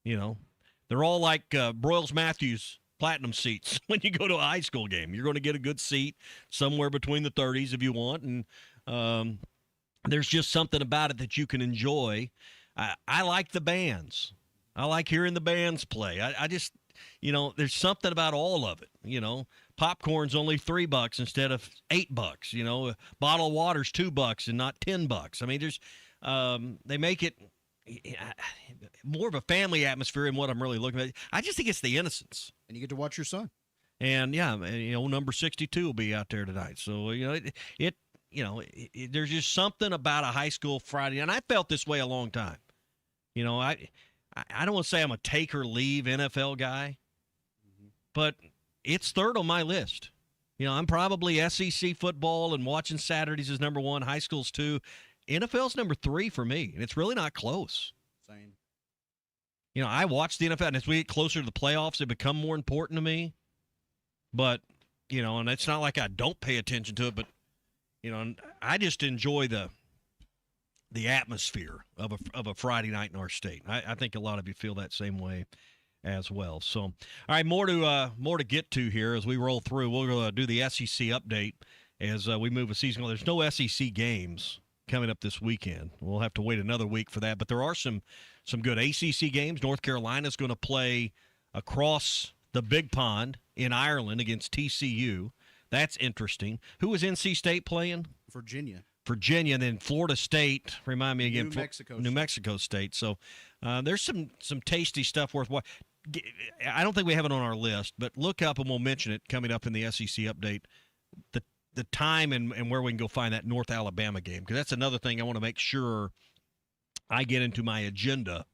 They're all like Broyles Matthews Platinum seats when you go to a high school game. You're going to get a good seat somewhere between the 30s if you want, and there's just something about it that you can enjoy. I like the bands. I like hearing the bands play. I just, there's something about all of it. Popcorn's only $3 instead of $8. A bottle of water's $2 and not $10. I mean, there's they make it more of a family atmosphere in what I'm really looking at. I just think it's the innocence. And you get to watch your son. And number 62 will be out there tonight. So there's just something about a high school Friday, and I felt this way a long time. I don't want to say I'm a take or leave NFL guy, but it's third on my list. I'm probably SEC football and watching Saturdays is number 1, high school's 2. NFL's number 3 for me, and it's really not close. Same. I watch the NFL, and as we get closer to the playoffs, it become more important to me. But, and it's not like I don't pay attention to it, but, I just enjoy the atmosphere of a Friday night in our state. I think a lot of you feel that same way as well. So, all right, more to get to here as we roll through. We'll do the SEC update as we move a season. There's no SEC games coming up this weekend. We'll have to wait another week for that. But there are some good ACC games. North Carolina's going to play across the Big Pond in Ireland against TCU. That's interesting. Who was NC State playing? Virginia, and then Florida State. Remind me again. New Mexico State. So there's some tasty stuff worth watching. I don't think we have it on our list, but look up and we'll mention it coming up in the SEC update. The time and where we can go find that North Alabama game, because that's another thing I want to make sure I get into my agenda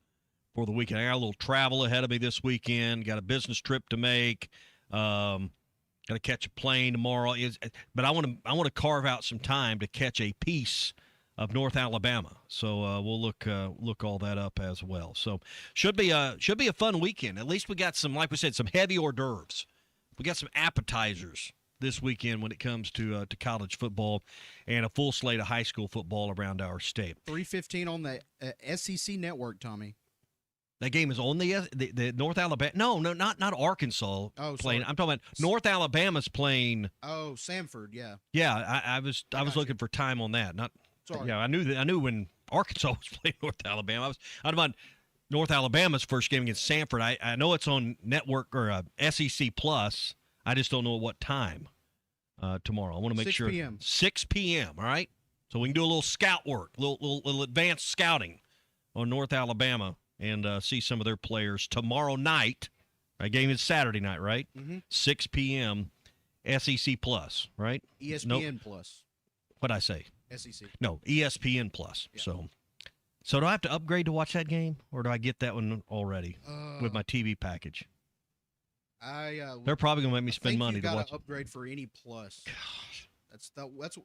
for the weekend. I got a little travel ahead of me this weekend. Got a business trip to make. Got to catch a plane tomorrow. But I want to carve out some time to catch a piece of North Alabama. So we'll look all that up as well. So should be a fun weekend. At least we got some, like we said, some heavy hors d'oeuvres. We got some appetizers this weekend when it comes to college football and a full slate of high school football around our state. 3:15 on the SEC network, Tommy. That game is on the North Alabama. No, not Arkansas playing. I'm talking about North Alabama's playing. Oh, Samford, yeah. Yeah, I was looking for time on that. Not. Sorry. Yeah, I knew when Arkansas was playing North Alabama. I was about North Alabama's first game against Samford. I know it's on network or SEC Plus. I just don't know at what time tomorrow. I want to make 6 sure. 6 p.m. 6 p.m., all right? So we can do a little scout work, little advanced scouting on North Alabama and see some of their players tomorrow night. Our game is Saturday night, right? Mm-hmm. 6 p.m. SEC Plus, right? ESPN Plus. What'd I say? SEC. No, ESPN Plus. Yeah. So do I have to upgrade to watch that game, or do I get that one already with my TV package? They're probably going to make me spend money to watch. Upgrade for any plus. Gosh, that's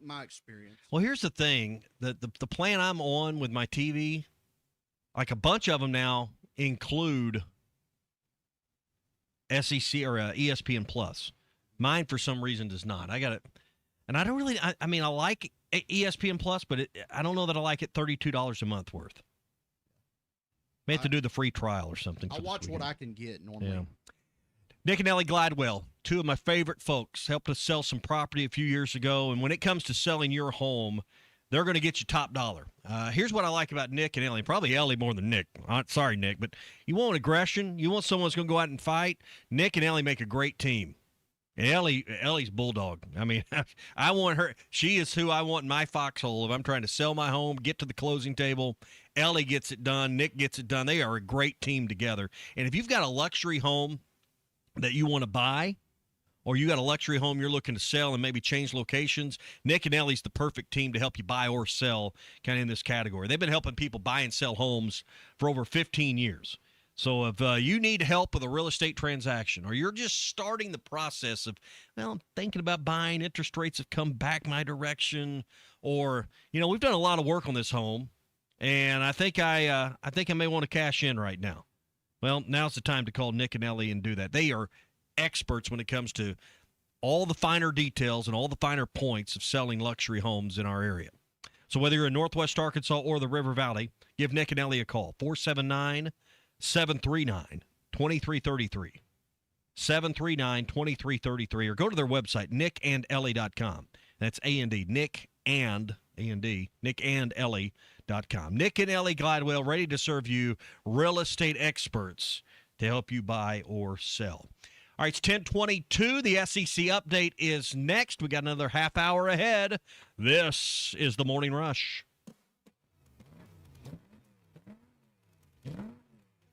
my experience. Well, here's the thing: the plan I'm on with my TV, like a bunch of them now include SEC or ESPN Plus. Mine, for some reason, does not. I got it, and I don't really. I mean, I like ESPN Plus, but I don't know that I like it. $32 a month worth. May have to do the free trial or something. I'll watch what I can get normally. Yeah. Nick and Ellie Gladwell, two of my favorite folks, helped us sell some property a few years ago. And when it comes to selling your home, they're going to get you top dollar. Here's what I like about Nick and Ellie. Probably Ellie more than Nick. Sorry, Nick. But you want aggression. You want someone who's going to go out and fight. Nick and Ellie make a great team. And Ellie's bulldog. I mean, I want her. She is who I want in my foxhole. If I'm trying to sell my home, get to the closing table, Ellie gets it done. Nick gets it done. They are a great team together. And if you've got a luxury home that you want to buy, or you got a luxury home you're looking to sell and maybe change locations, Nick and Ellie's the perfect team to help you buy or sell kind of in this category. They've been helping people buy and sell homes for over 15 years. So if you need help with a real estate transaction, or you're just starting the process of, well, I'm thinking about buying, interest rates have come back my direction, or, we've done a lot of work on this home, and I think I may want to cash in right now. Well, now's the time to call Nick and Ellie and do that. They are experts when it comes to all the finer details and all the finer points of selling luxury homes in our area. So whether you're in Northwest Arkansas or the River Valley, give Nick and Ellie a call, 479-739-2333. 739-2333, or go to their website, nickandellie.com. That's A-N-D, nickandellie.com. Nick and Ellie Glidewell, ready to serve you real estate experts to help you buy or sell. All right, it's 10:22. The SEC update is next. We got another half hour ahead. This is the Morning Rush.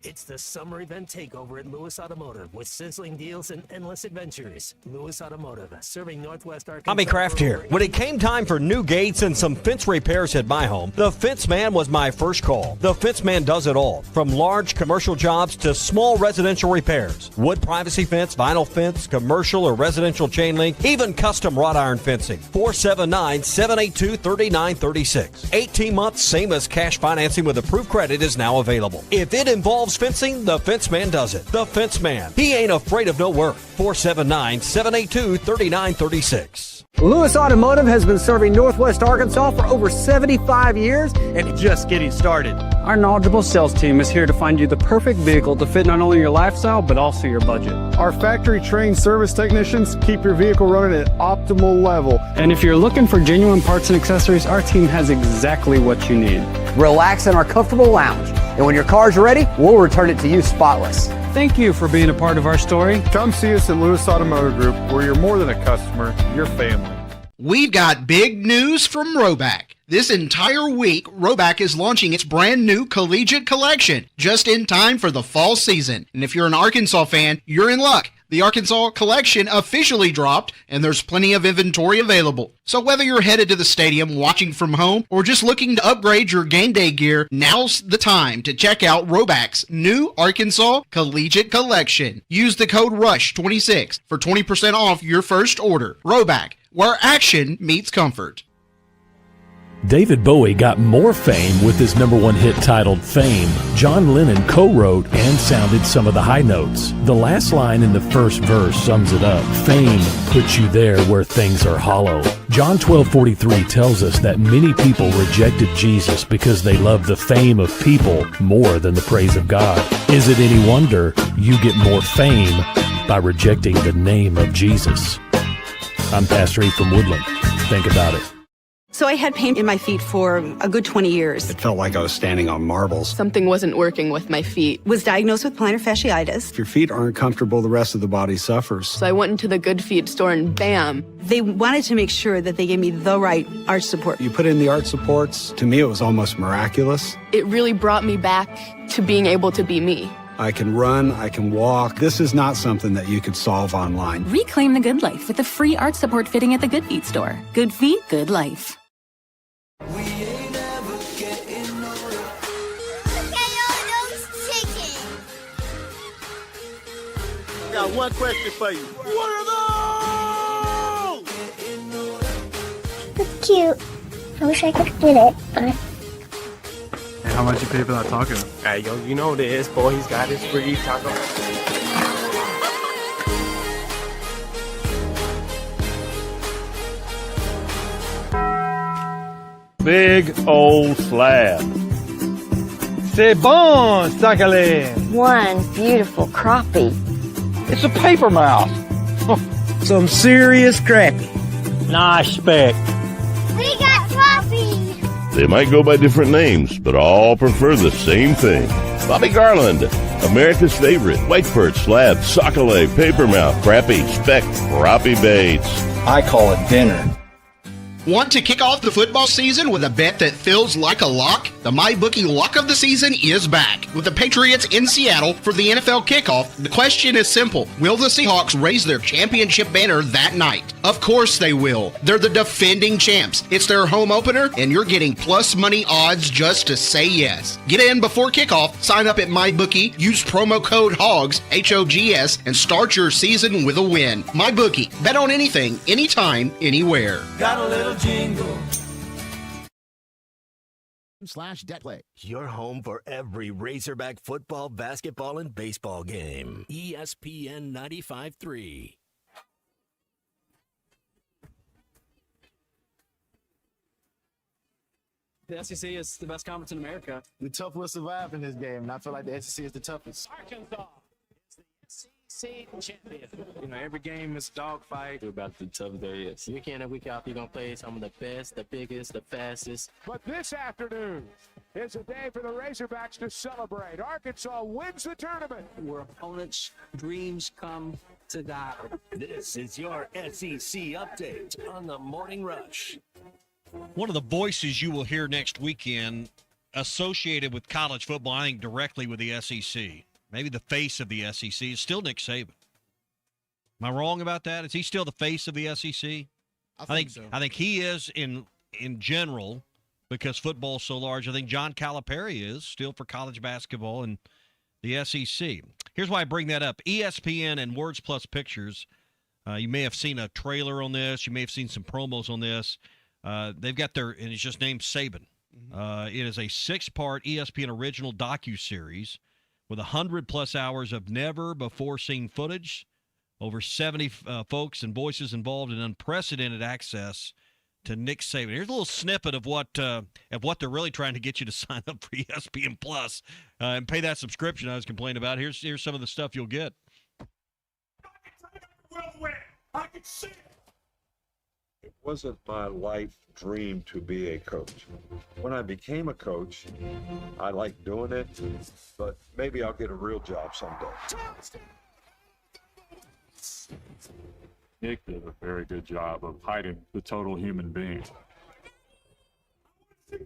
It's the summer event takeover at Lewis Automotive with sizzling deals and endless adventures. Lewis Automotive, serving Northwest Arkansas. Bobby Kraft here. When it came time for new gates and some fence repairs at my home, the Fence Man was my first call. The Fence Man does it all, from large commercial jobs to small residential repairs. Wood privacy fence, vinyl fence, commercial or residential chain link, even custom wrought iron fencing. 479-782-3936. 18 months, same as cash financing with approved credit is now available. If it involves fencing, the Fence Man does it. The Fence Man. He ain't afraid of no work. 479-782-3936. Lewis Automotive has been serving Northwest Arkansas for over 75 years and just getting started. Our knowledgeable sales team is here to find you the perfect vehicle to fit not only your lifestyle, but also your budget. Our factory-trained service technicians keep your vehicle running at optimal level. And if you're looking for genuine parts and accessories, our team has exactly what you need. Relax in our comfortable lounge, and when your car's ready, we'll return it to you spotless. Thank you for being a part of our story. Come see us at Lewis Automotive Group, where you're more than a customer, you're family. We've got big news from Roback. This entire week, Roback is launching its brand new collegiate collection, just in time for the fall season. And if you're an Arkansas fan, you're in luck. The Arkansas collection officially dropped, and there's plenty of inventory available. So whether you're headed to the stadium, watching from home, or just looking to upgrade your game day gear, now's the time to check out Roback's new Arkansas collegiate collection. Use the code RUSH26 for 20% off your first order. Roback, where action meets comfort. David Bowie got more fame with his #1 hit titled Fame. John Lennon co-wrote and sounded some of the high notes. The last line in the first verse sums it up. Fame puts you there where things are hollow. John 12:43 tells us that many people rejected Jesus because they love the fame of people more than the praise of God. Is it any wonder you get more fame by rejecting the name of Jesus? I'm Pastor E from Woodland. Think about it. So I had pain in my feet for a good 20 years. It felt like I was standing on marbles. Something wasn't working with my feet. Was diagnosed with plantar fasciitis. If your feet aren't comfortable, the rest of the body suffers. So I went into the Good Feet store and bam. They wanted to make sure that they gave me the right arch support. You put in the arch supports. To me, it was almost miraculous. It really brought me back to being able to be me. I can run, I can walk. This is not something that you could solve online. Reclaim the good life with a free arch support fitting at the Good Feet store. Good feet, good life. Got one question for you. What are those? It's cute. I wish I could get it, but... And how much you pay for that taco? Hey, yo, you know this, boy. He's got his free taco. Big old slab. C'est bon, sacale. One beautiful crappie. It's a paper mouse. Some serious crappie. Nice speck. We got crappie. They might go by different names, but all prefer the same thing. Bobby Garland, America's favorite. White perch, slab, sockeye, papermouth, crappie, speck, crappie baits. I call it dinner. Want to kick off the football season with a bet that feels like a lock? The MyBookie lock of the season is back. With the Patriots in Seattle for the NFL kickoff, the question is simple. Will the Seahawks raise their championship banner that night? Of course they will. They're the defending champs. It's their home opener, and you're getting plus money odds just to say yes. Get in before kickoff, sign up at MyBookie, use promo code HOGS, HOGS, and start your season with a win. MyBookie. Bet on anything, anytime, anywhere. Got a little jingle. /DebtPlay. Your home for every Razorback football, basketball, and baseball game. ESPN 95.3. The SEC is the best conference in America. The tough will survive in this game, and I feel like the SEC is the toughest. Arkansas is the SEC champion. You know, every game is a dogfight. We're about the toughest there is. Week in and week out, you're going to play some of the best, the biggest, the fastest. But this afternoon is a day for the Razorbacks to celebrate. Arkansas wins the tournament. Where opponents' dreams come to die. This is your SEC update on the Morning Rush. One of the voices you will hear next weekend associated with college football, I think directly with the SEC, maybe the face of the SEC, is still Nick Saban. Am I wrong about that? Is he still the face of the SEC? I think so. I think he is in general because football's so large. I think John Calipari is still for college basketball and the SEC. Here's why I bring that up. ESPN and Words Plus Pictures, you may have seen a trailer on this. You may have seen some promos on this. They've got and it's just named Saban. It is a 6-part ESPN original docuseries with 100-plus hours of never-before-seen footage, over 70 folks and voices involved, in unprecedented access to Nick Saban. Here's a little snippet of what they're really trying to get you to sign up for ESPN Plus and pay that subscription I was complaining about. Here's some of the stuff you'll get. I can see it. It wasn't my life dream to be a coach. When I became a coach, I liked doing it, but maybe I'll get a real job someday. Nick did a very good job of hiding the total human being.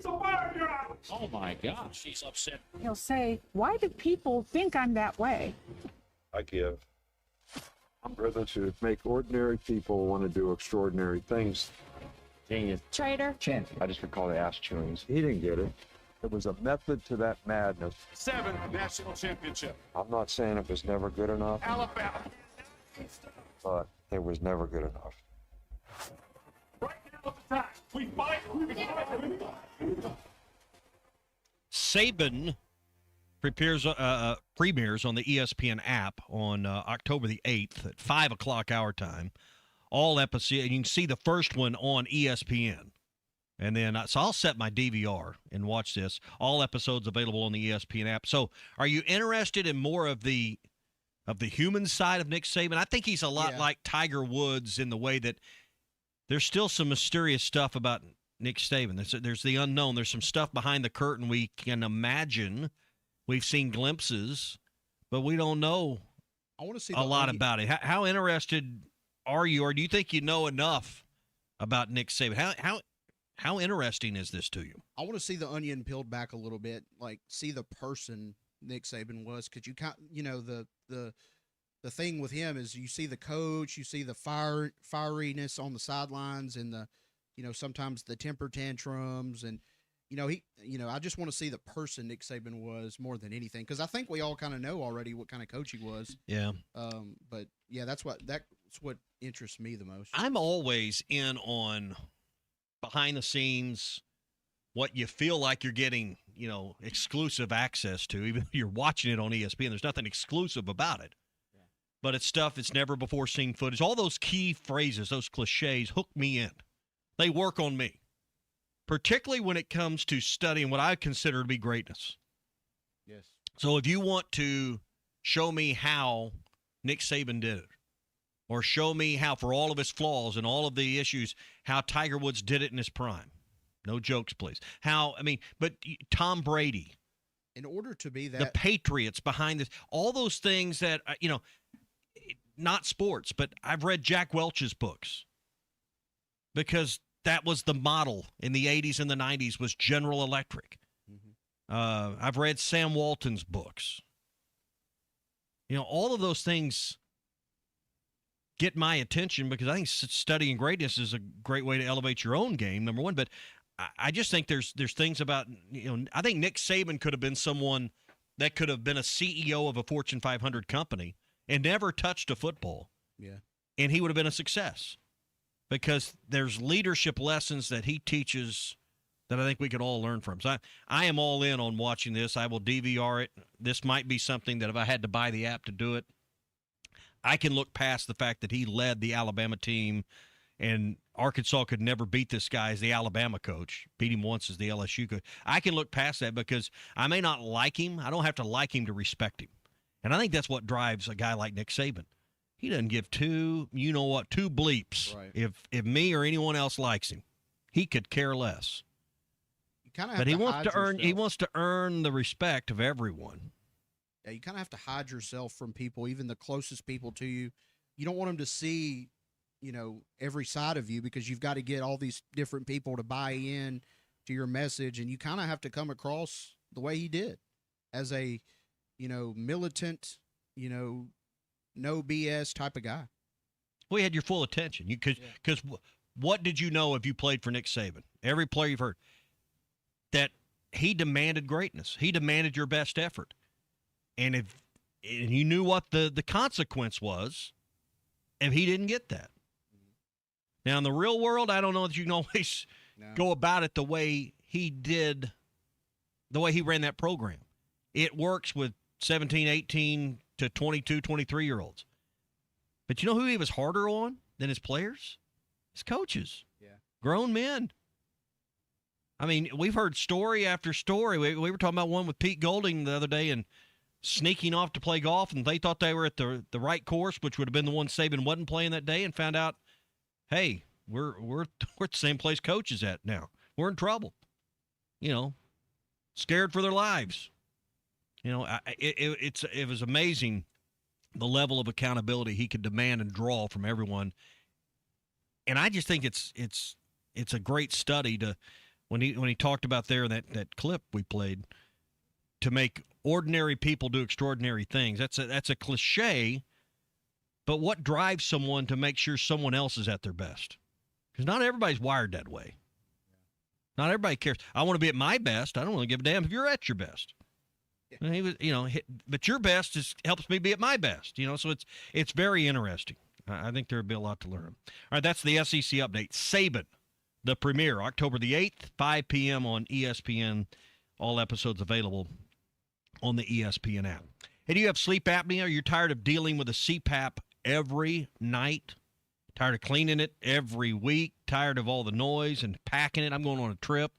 Oh my gosh, she's upset. He'll say, "Why do people think I'm that way?" I give. I'm driven to make ordinary people want to do extraordinary things. Genius. Traitor. Champion. I just recall the ass chewings. He didn't get it. There was a method to that madness. 7 national championship. I'm not saying it was never good enough, Alabama. but it was never good enough. Right now at the time. We fight. Saban premieres on the ESPN app on October the 8th at 5 o'clock our time. All episodes, and you can see the first one on ESPN. And then, so I'll set my DVR and watch this. All episodes available on the ESPN app. So are you interested in more of the human side of Nick Saban? I think he's a lot like Tiger Woods in the way that there's still some mysterious stuff about Nick Saban. There's the unknown. There's some stuff behind the curtain we can imagine. We've seen glimpses, but we don't know I want to see a lot about it. How interested are you, or do you think you know enough about Nick Saban? How interesting is this to you? I want to see the onion peeled back a little bit, like see the person Nick Saban was, because the thing with him is you see the coach, you see the fieriness on the sidelines, and sometimes the temper tantrums, and I just want to see the person Nick Saban was more than anything, because I think we all kind of know already what kind of coach he was. Yeah. But yeah, that's what interests me the most. I'm always in on behind the scenes, what you feel like you're getting, exclusive access to, even though you're watching it on ESPN. There's nothing exclusive about it. Yeah. But it's stuff that's never before seen footage. All those key phrases, those cliches hook me in. They work on me, particularly when it comes to studying what I consider to be greatness. Yes. So if you want to show me how Nick Saban did it, or show me how, for all of his flaws and all of the issues, how Tiger Woods did it in his prime. No jokes, please. But Tom Brady. In order to be that. The Patriots behind this. All those things that, not sports, but I've read Jack Welch's books. Because that was the model in the 80s and the 90s was General Electric. Mm-hmm. I've read Sam Walton's books. All of those things get my attention because I think studying greatness is a great way to elevate your own game, number one. But I just think there's things about, I think Nick Saban could have been someone that could have been a CEO of a Fortune 500 company and never touched a football. Yeah. And he would have been a success because there's leadership lessons that he teaches that I think we could all learn from. So I am all in on watching this. I will DVR it. This might be something that if I had to buy the app to do it, I can look past the fact that he led the Alabama team, and Arkansas could never beat this guy as the Alabama coach. Beat him once as the LSU coach. I can look past that because I may not like him. I don't have to like him to respect him. And I think that's what drives a guy like Nick Saban. He doesn't give two bleeps if me or anyone else likes him. He could care less. You kind of but he wants to earn the respect of everyone. Yeah, you kind of have to hide yourself from people, even the closest people to you. You don't want them to see, every side of you, because you've got to get all these different people to buy in to your message, and you kind of have to come across the way he did as a, militant, no BS type of guy. Well, he had your full attention. Because what did you know if you played for Nick Saban? Every player you've heard, that he demanded greatness. He demanded your best effort. And you knew what the consequence was if he didn't get that. Now, in the real world, I don't know that you can always go about it the way he did, the way he ran that program. It works with 17, 18 to 22, 23-year-olds. But you know who he was harder on than his players? His coaches. Yeah. Grown men. I mean, we've heard story after story. We were talking about one with Pete Golding the other day and sneaking off to play golf, and they thought they were at the right course, which would have been the one Saban wasn't playing that day, and found out, hey, we're at the same place Coach is at now. We're in trouble. Scared for their lives. It was amazing the level of accountability he could demand and draw from everyone. And I just think it's a great study to when he talked about there in that clip we played, to make ordinary people do extraordinary things. That's a cliche, but what drives someone to make sure someone else is at their best? Because not everybody's wired that way. Not everybody cares. I want to be at my best. I don't really give a damn if you're at your best. And he was, but your best helps me be at my best. So it's very interesting. I think there'll be a lot to learn. All right, that's the SEC update. Saban, the premiere, October the 8th, 5 p.m. on ESPN. All episodes available on the ESPN app. Hey, do you have sleep apnea? You're tired of dealing with a CPAP every night? Tired of cleaning it every week? Tired of all the noise and packing it? I'm going on a trip.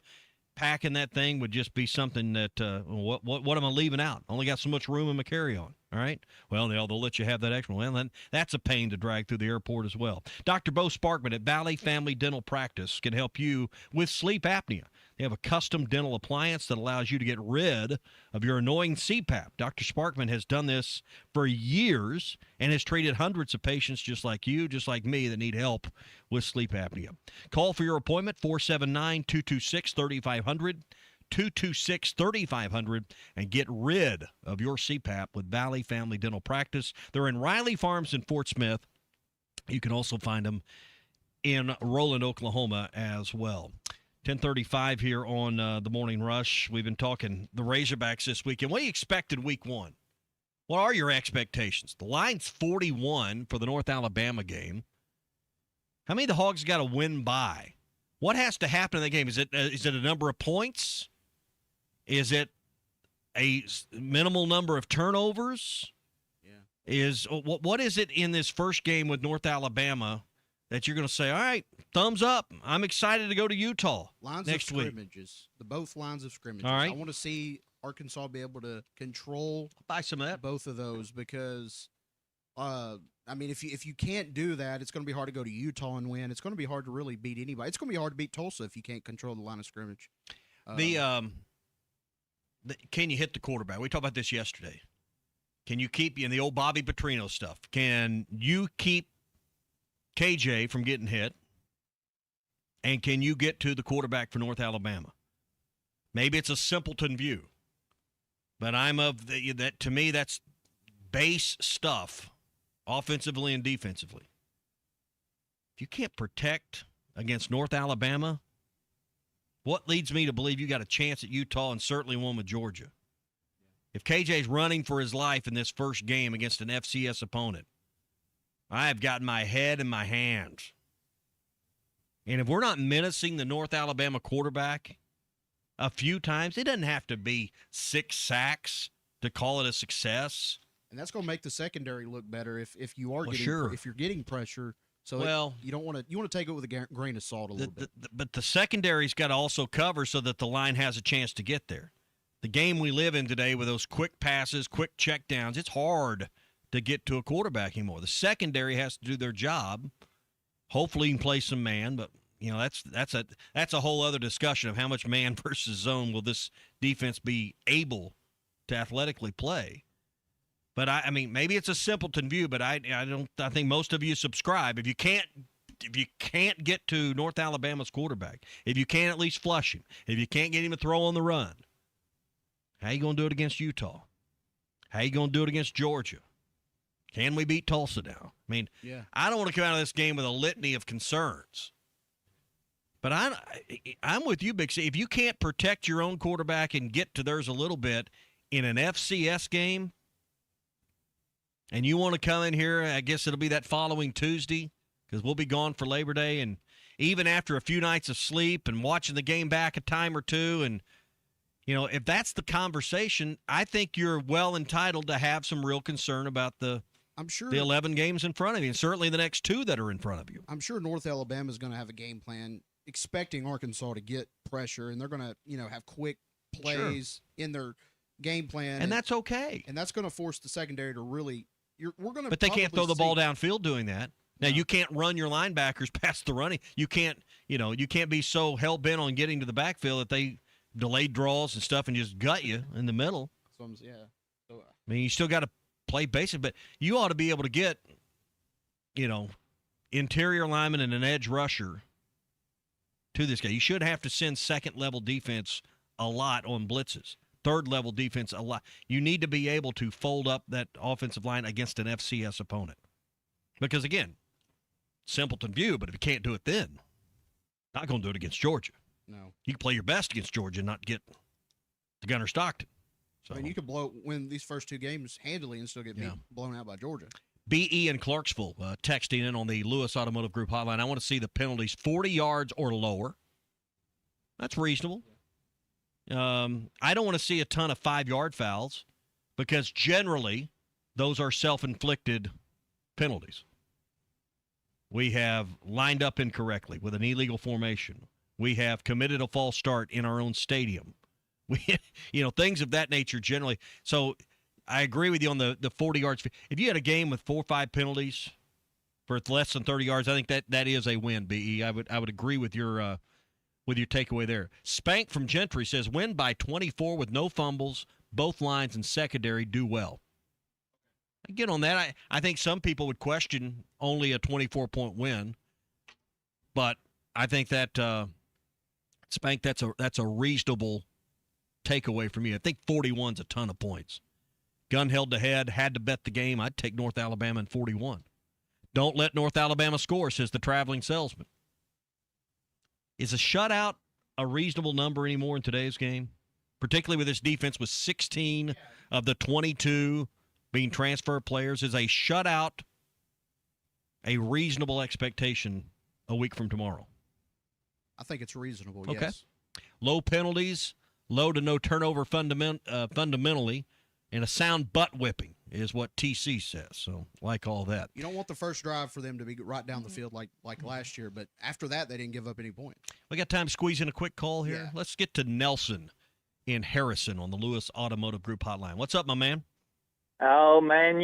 Packing that thing would just be something that, what am I leaving out? Only got so much room in my carry-on, all right? Well, they'll let you have that extra. Well, then that's a pain to drag through the airport as well. Dr. Bo Sparkman at Valley Family Dental Practice can help you with sleep apnea. They have a custom dental appliance that allows you to get rid of your annoying CPAP. Dr. Sparkman has done this for years and has treated hundreds of patients just like you, just like me, that need help with sleep apnea. Call for your appointment, 479-226-3500, 226-3500, and get rid of your CPAP with Valley Family Dental Practice. They're in Riley Farms in Fort Smith. You can also find them in Roland, Oklahoma as well. 10:35 here on the Morning Rush. We've been talking the Razorbacks this weekend. What do you expected week one? What are your expectations? The line's 41 for the North Alabama game. How many of the Hogs got to win by? What has to happen in that game? Is it a number of points? Is it a minimal number of turnovers? Yeah. What is it in this first game with North Alabama that you're going to say, all right, thumbs up, I'm excited to go to Utah next week? Both lines of scrimmages. All right. I want to see Arkansas be able to control some of that. Both of those, because, if you can't do that, it's going to be hard to go to Utah and win. It's going to be hard to really beat anybody. It's going to be hard to beat Tulsa if you can't control the line of scrimmage. Can you hit the quarterback? We talked about this yesterday. Can you keep the old Bobby Petrino stuff? Can you keep KJ from getting hit? And can you get to the quarterback for North Alabama? Maybe it's a simpleton view, but that to me, that's base stuff, offensively and defensively. If you can't protect against North Alabama, what leads me to believe you got a chance at Utah and certainly one with Georgia? If KJ's running for his life in this first game against an FCS opponent, I have got my head in my hands. And if we're not menacing the North Alabama quarterback a few times. It doesn't have to be 6 sacks to call it a success. And that's going to make the secondary look better if you are if you're getting pressure. So you don't want to take it with a grain of salt a little bit. But the secondary's got to also cover so that the line has a chance to get there. The game we live in today with those quick passes, quick checkdowns, it's hard to get to a quarterback anymore. The secondary has to do their job. Hopefully you can play some man, but that's a whole other discussion of how much man versus zone will this defense be able to athletically play. But I mean, maybe it's a simpleton view, but I think most of you subscribe. If you can't get to North Alabama's quarterback, if you can't at least flush him, if you can't get him to throw on the run, how you going to do it against Utah? How you going to do it against Georgia? Can we beat Tulsa now? I mean, I don't want to come out of this game with a litany of concerns. But I'm with you, Big C. If you can't protect your own quarterback and get to theirs a little bit in an FCS game, and you want to come in here, I guess it'll be that following Tuesday because we'll be gone for Labor Day. And even after a few nights of sleep and watching the game back a time or two, and, if that's the conversation, I think you're well entitled to have some real concern about the 11 games in front of you, and certainly the next 2 that are in front of you. I'm sure North Alabama is going to have a game plan expecting Arkansas to get pressure, and they're going to, have quick plays in their game plan. And that's okay. And that's going to force the secondary to really But they can't throw the ball downfield doing that. Now, you can't run your linebackers past the running. You can't be so hell-bent on getting to the backfield that they delayed draws and stuff and just gut you in the middle. I mean, you still got to play basic, but you ought to be able to get, interior lineman and an edge rusher to this guy. You should have to send second-level defense a lot on blitzes. Third-level defense a lot. You need to be able to fold up that offensive line against an FCS opponent. Because, again, simpleton view, but if you can't do it then, not going to do it against Georgia. No. You can play your best against Georgia and not get the Gunner Stockton. So, I mean, you could win these first 2 games handily and still get blown out by Georgia. B.E. in Clarksville texting in on the Lewis Automotive Group hotline. I want to see the penalties 40 yards or lower. That's reasonable. I don't want to see a ton of 5-yard fouls because generally those are self-inflicted penalties. We have lined up incorrectly with an illegal formation. We have committed a false start in our own stadium. Things of that nature generally. So I agree with you on the 40 yards. If you had a game with 4 or 5 penalties for less than 30 yards, I think that is a win, B.E. I would agree with your takeaway there. Spank from Gentry says, win by 24 with no fumbles. Both lines and secondary do well. I get on that. I think some people would question only a 24-point win, but I think that Spank, that's a reasonable takeaway from you. I think 41's a ton of points. Gun held to head, had to bet the game. I'd take North Alabama in 41. Don't let North Alabama score, says the traveling salesman. Is a shutout a reasonable number anymore in today's game? Particularly with this defense with 16 of the 22 being transfer players. Is a shutout a reasonable expectation a week from tomorrow? I think it's reasonable, okay. Yes. Low penalties, low to no turnover fundamentally, and a sound butt whipping is what TC says. So, like all that. You don't want the first drive for them to be right down the field like last year, but after that, they didn't give up any points. We got time to squeeze in a quick call here. Yeah. Let's get to Nelson in Harrison on the Lewis Automotive Group hotline. What's up, my man? Oh, man,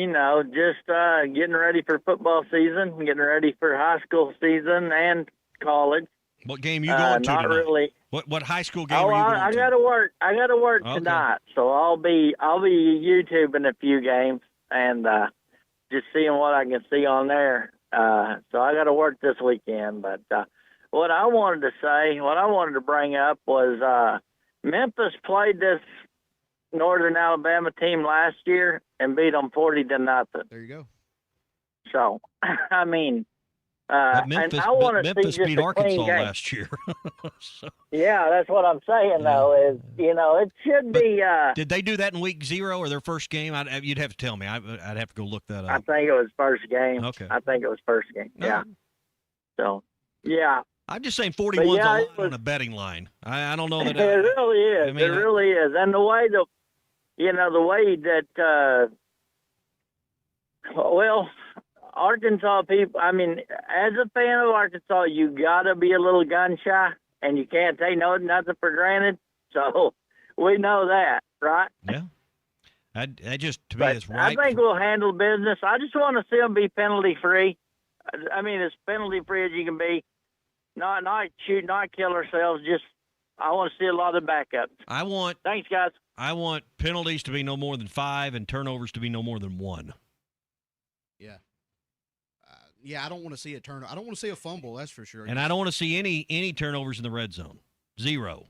just getting ready for football season, getting ready for high school season and college. What game you going to not tonight? Really. What high school game are you going to? I got to work tonight, so I'll be YouTubing a few games and just seeing what I can see on there. So I got to work this weekend. But what I wanted to bring up was Memphis played this Northern Alabama team last year and beat them 40-0. There you go. So, I mean. Memphis, and I want to Memphis see beat Arkansas last year. So. Yeah, that's what I'm saying, though, is, it should be. Did they do that in week 0 or their first game? You'd have to tell me. I'd have to go look that up. I think it was first game. Okay. I think it was first game, yeah. Right. So, yeah. I'm just saying 41's yeah, a lot on a betting line. I don't know that. It really is. I mean, it really is. And the way that Arkansas people, I mean, as a fan of Arkansas, you got to be a little gun shy, and you can't take nothing for granted. So we know that, right? Yeah. That just, to me, is right. I think we'll handle business. I just want to see them be penalty-free. I mean, as penalty-free as you can be. Not shoot, not kill ourselves. Just, I want to see a lot of backups. Thanks, guys. I want penalties to be no more than 5 and turnovers to be no more than 1. Yeah. Yeah, I don't want to see a turnover. I don't want to see a fumble, that's for sure. And I don't want to see any turnovers in the red zone. 0.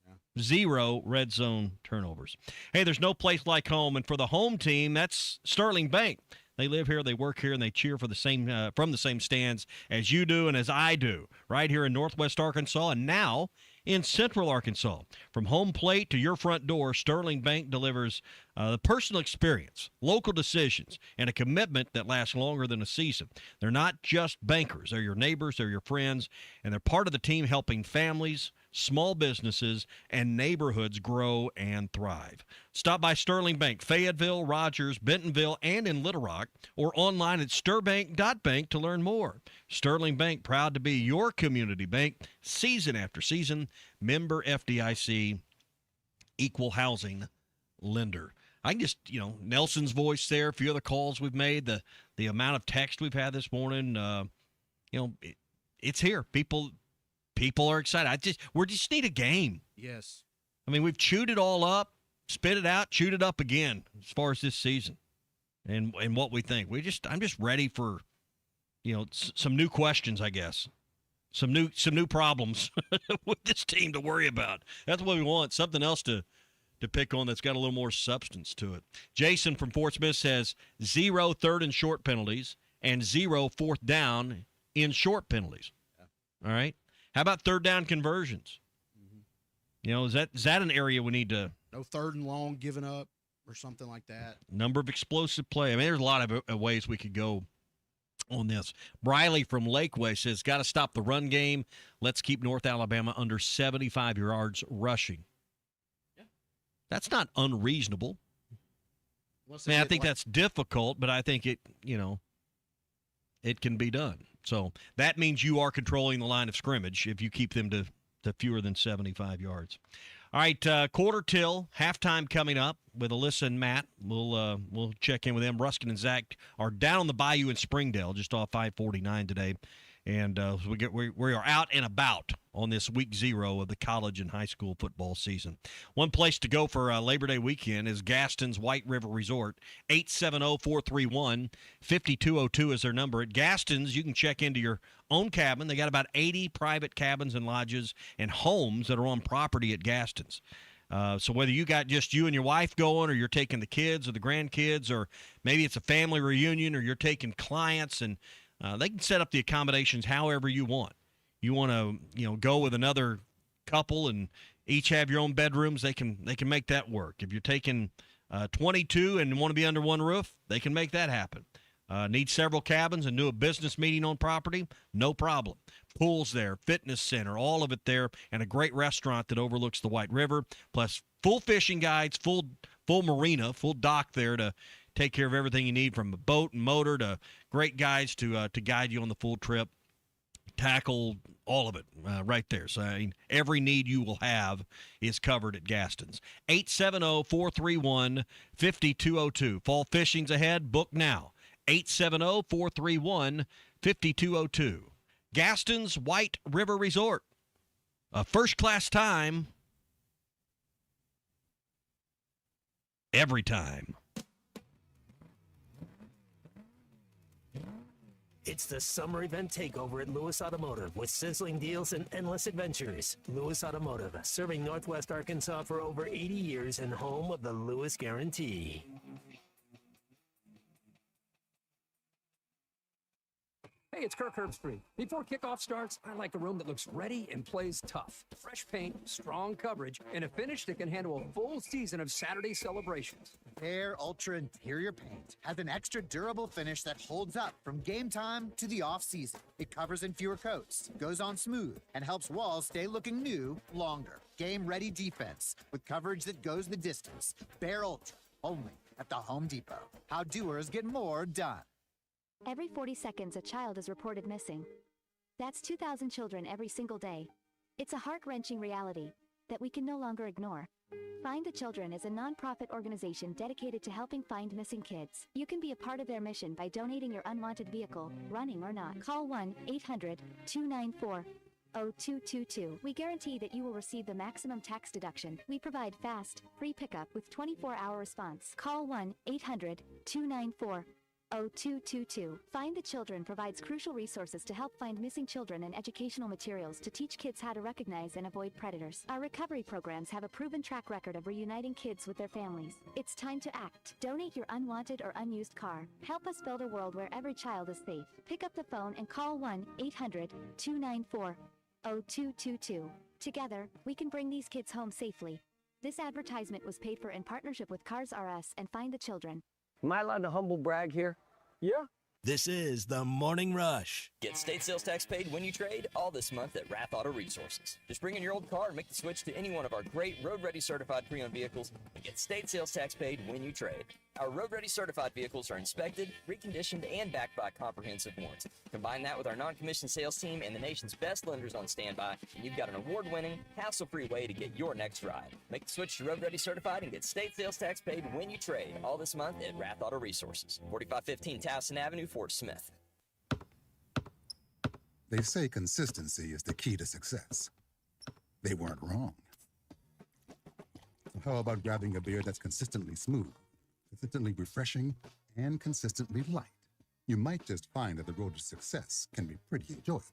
Yeah. 0 red zone turnovers. Hey, there's no place like home, and for the home team, that's Sterling Bank. They live here, they work here, and they cheer for the same from the same stands as you do and as I do, right here in Northwest Arkansas and now in Central Arkansas. From home plate to your front door, Sterling Bank delivers the personal experience, local decisions, and a commitment that lasts longer than a season. They're not just bankers. They're your neighbors, they're your friends, and they're part of the team helping families, small businesses, and neighborhoods grow and thrive. Stop by Sterling Bank, Fayetteville, Rogers, Bentonville, and in Little Rock, or online at stirbank.bank to learn more. Sterling Bank, proud to be your community bank, season after season, member FDIC, equal housing lender. I can just, Nelson's voice there, a few other calls we've made, the amount of text we've had this morning, it's here. People are excited. We just need a game. Yes. I mean, we've chewed it all up, spit it out, chewed it up again as far as this season and what we think. I'm just ready for, some new questions, I guess. Some new problems with this team to worry about. That's what we want. Something else to pick on that's got a little more substance to it. Jason from Fort Smith says 0 third and short penalties and 0 fourth down in short penalties. Yeah. All right. How about third down conversions? Mm-hmm. Is that an area we need to? No third and long given up or something like that. Number of explosive play. I mean, there's a lot of ways we could go on this. Briley from Lakeway says, got to stop the run game. Let's keep North Alabama under 75 yards rushing. Yeah. That's not unreasonable. I think that's difficult, but I think it can be done. So that means you are controlling the line of scrimmage if you keep them to fewer than 75 yards. All right, quarter till, halftime coming up with Alyssa and Matt. We'll check in with them. Ruskin and Zach are down on the bayou in Springdale, just off 549 today. And we are out and about on this week 0 of the college and high school football season. One place to go for Labor Day weekend is Gaston's White River Resort. 870-431-5202 is their number. At Gaston's, you can check into your own cabin. They got about 80 private cabins and lodges and homes that are on property at Gaston's. So whether you got just you and your wife going, or you're taking the kids or the grandkids, or maybe it's a family reunion, or you're taking clients, and they can set up the accommodations however you want. You want to, go with another couple and each have your own bedrooms, they can make that work. If you're taking 22 and want to be under one roof, they can make that happen. Need several cabins and do a business meeting on property? No problem. Pools there, fitness center, all of it there, and a great restaurant that overlooks the White River, plus full fishing guides, full marina, full dock there to take care of everything you need, from a boat and motor to great guides to guide you on the full trip. Tackle, all of it right there. So, every need you will have is covered at Gaston's. 870-431-5202. Fall fishing's ahead. Book now. 870-431-5202. Gaston's White River Resort. A first-class time. Every time. It's the summer event takeover at Lewis Automotive with sizzling deals and endless adventures. Lewis Automotive, serving Northwest Arkansas for over 80 years and home of the Lewis Guarantee. Hey, it's Kirk Herbstreit. Before kickoff starts, I like a room that looks ready and plays tough. Fresh paint, strong coverage, and a finish that can handle a full season of Saturday celebrations. Bare Ultra Interior Paint has an extra durable finish that holds up from game time to the off-season. It covers in fewer coats, goes on smooth, and helps walls stay looking new longer. Game-ready defense with coverage that goes the distance. Bare Ultra, only at the Home Depot. How doers get more done. Every 40 seconds, a child is reported missing. That's 2,000 children every single day. It's a heart-wrenching reality that we can no longer ignore. Find the Children is a non-profit organization dedicated to helping find missing kids. You can be a part of their mission by donating your unwanted vehicle, running or not. Call 1-800-294-0222. We guarantee that you will receive the maximum tax deduction. We provide fast, free pickup with 24-hour response. Call 1-800-294-0222. Find the Children provides crucial resources to help find missing children and educational materials to teach kids how to recognize and avoid predators. Our recovery programs have a proven track record of reuniting kids with their families. It's time to act. Donate your unwanted or unused car. Help us build a world where every child is safe. Pick up the phone and call 1-800-294-0222. Together, we can bring these kids home safely. This advertisement was paid for in partnership with Cars R Us and Find the Children. Am I allowed to humble brag here? Yeah. This is the Morning Rush. Get state sales tax paid when you trade all this month at Rath Auto Resources. Just bring in your old car and make the switch to any one of our great road-ready certified pre-owned vehicles and get state sales tax paid when you trade. Our road-ready certified vehicles are inspected, reconditioned, and backed by comprehensive warranty. Combine that with our non-commissioned sales team and the nation's best lenders on standby, and you've got an award-winning, hassle-free way to get your next ride. Make the switch to road-ready certified and get state sales tax paid when you trade all this month at Rath Auto Resources. 4515 Towson Avenue, Fort Smith. They say consistency is the key to success. They weren't wrong. How about grabbing a beer that's consistently smooth, consistently refreshing, and consistently light? You might just find that the road to success can be pretty enjoyable.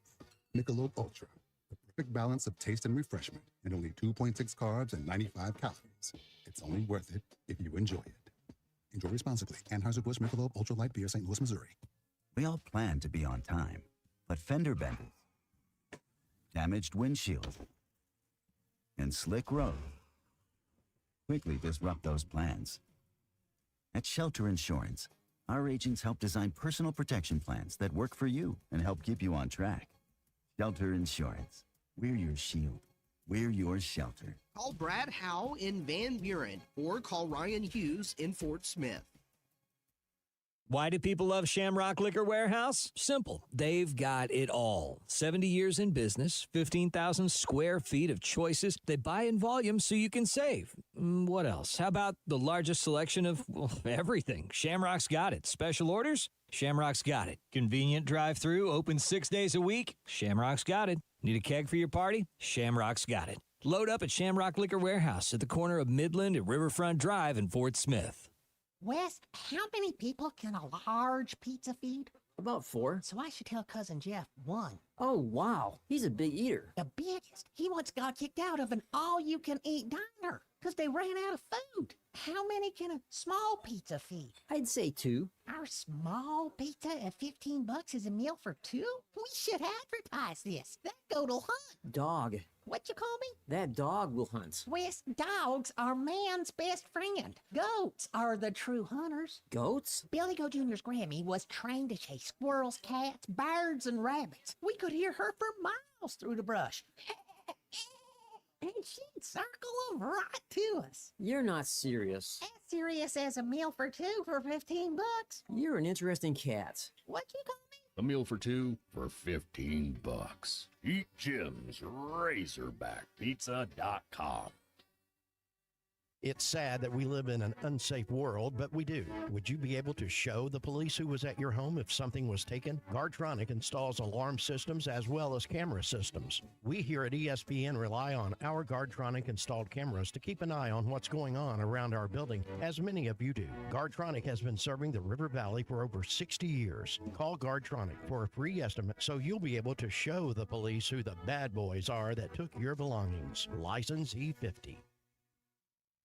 Michelob Ultra, the perfect balance of taste and refreshment, and only 2.6 carbs and 95 calories. It's only worth it if you enjoy it. Enjoy responsibly. Anheuser-Busch Michelob Ultra Light Beer, St. Louis, Missouri. We all plan to be on time, but fender benders, damaged windshield, and slick road quickly disrupt those plans. At Shelter Insurance, our agents help design personal protection plans that work for you and help keep you on track. Shelter Insurance. We're your shield. We're your shelter. Call Brad Howe in Van Buren or call Ryan Hughes in Fort Smith. Why do people love Shamrock Liquor Warehouse? Simple. They've got it all. 70 years in business, 15,000 square feet of choices. They buy in volume so you can save. What else? How about the largest selection of everything? Shamrock's got it. Special orders? Shamrock's got it. Convenient drive-through, open 6 days a week? Shamrock's got it. Need a keg for your party? Shamrock's got it. Load up at Shamrock Liquor Warehouse at the corner of Midland and Riverfront Drive in Fort Smith. Wes, how many people can a large pizza feed? About 4. So I should tell Cousin Jeff 1. Oh, wow. He's a big eater. The biggest? He once got kicked out of an all-you-can-eat diner because they ran out of food. How many can a small pizza feed? I'd say 2. Our small pizza at $15 is a meal for 2? We should advertise this. That goat'll hunt. Dog. What you call me? That dog will hunt. Wes, dogs are man's best friend. Goats are the true hunters. Goats? Billy Goat Jr.'s Grammy was trained to chase squirrels, cats, birds, and rabbits. We could hear her for miles through the brush. And she'd circle them right to us. You're not serious. As serious as a meal for 2 for $15. You're an interesting cat. What you call me? A meal for 2 for $15. Eat Jim's RazorbackPizza.com. It's sad that we live in an unsafe world, but we do. Would you be able to show the police who was at your home if something was taken? Guardtronic installs alarm systems as well as camera systems. We here at ESPN rely on our Guardtronic installed cameras to keep an eye on what's going on around our building, as many of you do. Guardtronic has been serving the River Valley for over 60 years. Call Guardtronic for a free estimate so you'll be able to show the police who the bad boys are that took your belongings. License E50.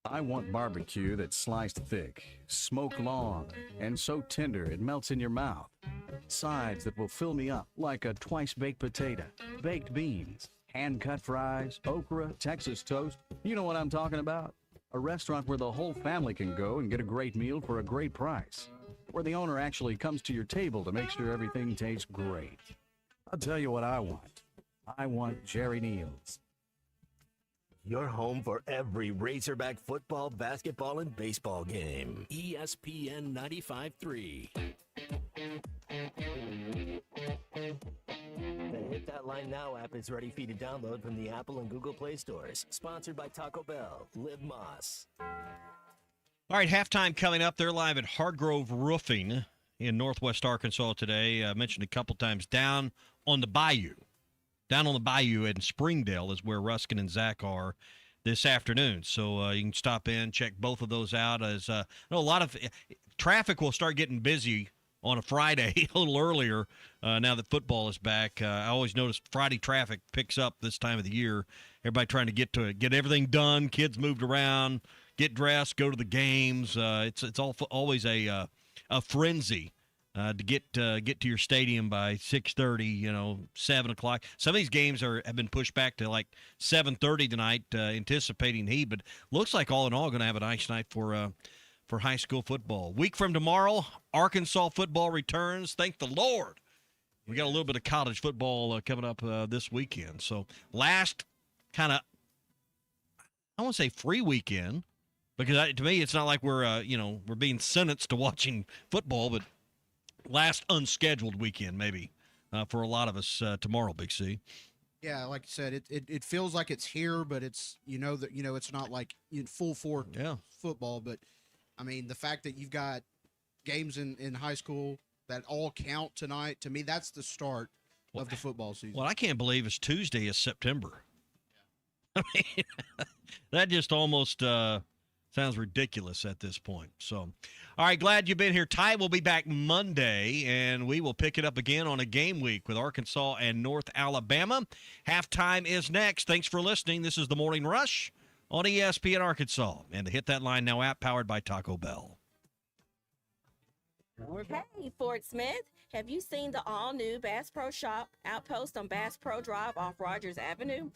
I want barbecue that's sliced thick, smoked long, and so tender it melts in your mouth. Sides that will fill me up like a twice-baked potato, baked beans, hand-cut fries, okra, Texas toast. You know what I'm talking about? A restaurant where the whole family can go and get a great meal for a great price. Where the owner actually comes to your table to make sure everything tastes great. I'll tell you what I want. I want Jerry Neal's. Your home for every Razorback football, basketball, and baseball game. ESPN 95.3. The Hit That Line Now app is ready for you to download from the Apple and Google Play stores. Sponsored by Taco Bell. Live Moss. All right, halftime coming up. They're live at Hardgrove Roofing in Northwest Arkansas today. I mentioned a couple times down on the bayou. Down on the bayou in Springdale is where Ruskin and Zach are this afternoon. So you can stop in, check both of those out. As I know, a lot of traffic will start getting busy on a Friday a little earlier now that football is back. I always notice Friday traffic picks up this time of the year. Everybody trying to get everything done, kids moved around, get dressed, go to the games. It's always a frenzy. To get to your stadium by 6:30, 7 o'clock. Some of these games have been pushed back to like 7:30 tonight, anticipating heat. But looks like all in all, going to have a nice night for high school football. Week from tomorrow, Arkansas football returns. Thank the Lord. We got a little bit of college football coming up this weekend. So last kind of, I won't say free weekend, because to me it's not like we're being sentenced to watching football, but last unscheduled weekend, maybe, for a lot of us tomorrow, Big C. Yeah, like I said, it feels like it's here, but it's it's not like in full force football. But I mean, the fact that you've got games in high school that all count tonight, to me, that's the start of the football season. What I can't believe is Tuesday is September. I mean, that just almost sounds ridiculous at this point. So, all right, glad you've been here. Ty will be back Monday, and we will pick it up again on a game week with Arkansas and North Alabama. Halftime is next. Thanks for listening. This is The Morning Rush on ESPN Arkansas and the Hit That Line Now app powered by Taco Bell. Hey, Fort Smith, have you seen the all-new Bass Pro Shop outpost on Bass Pro Drive off Rogers Avenue?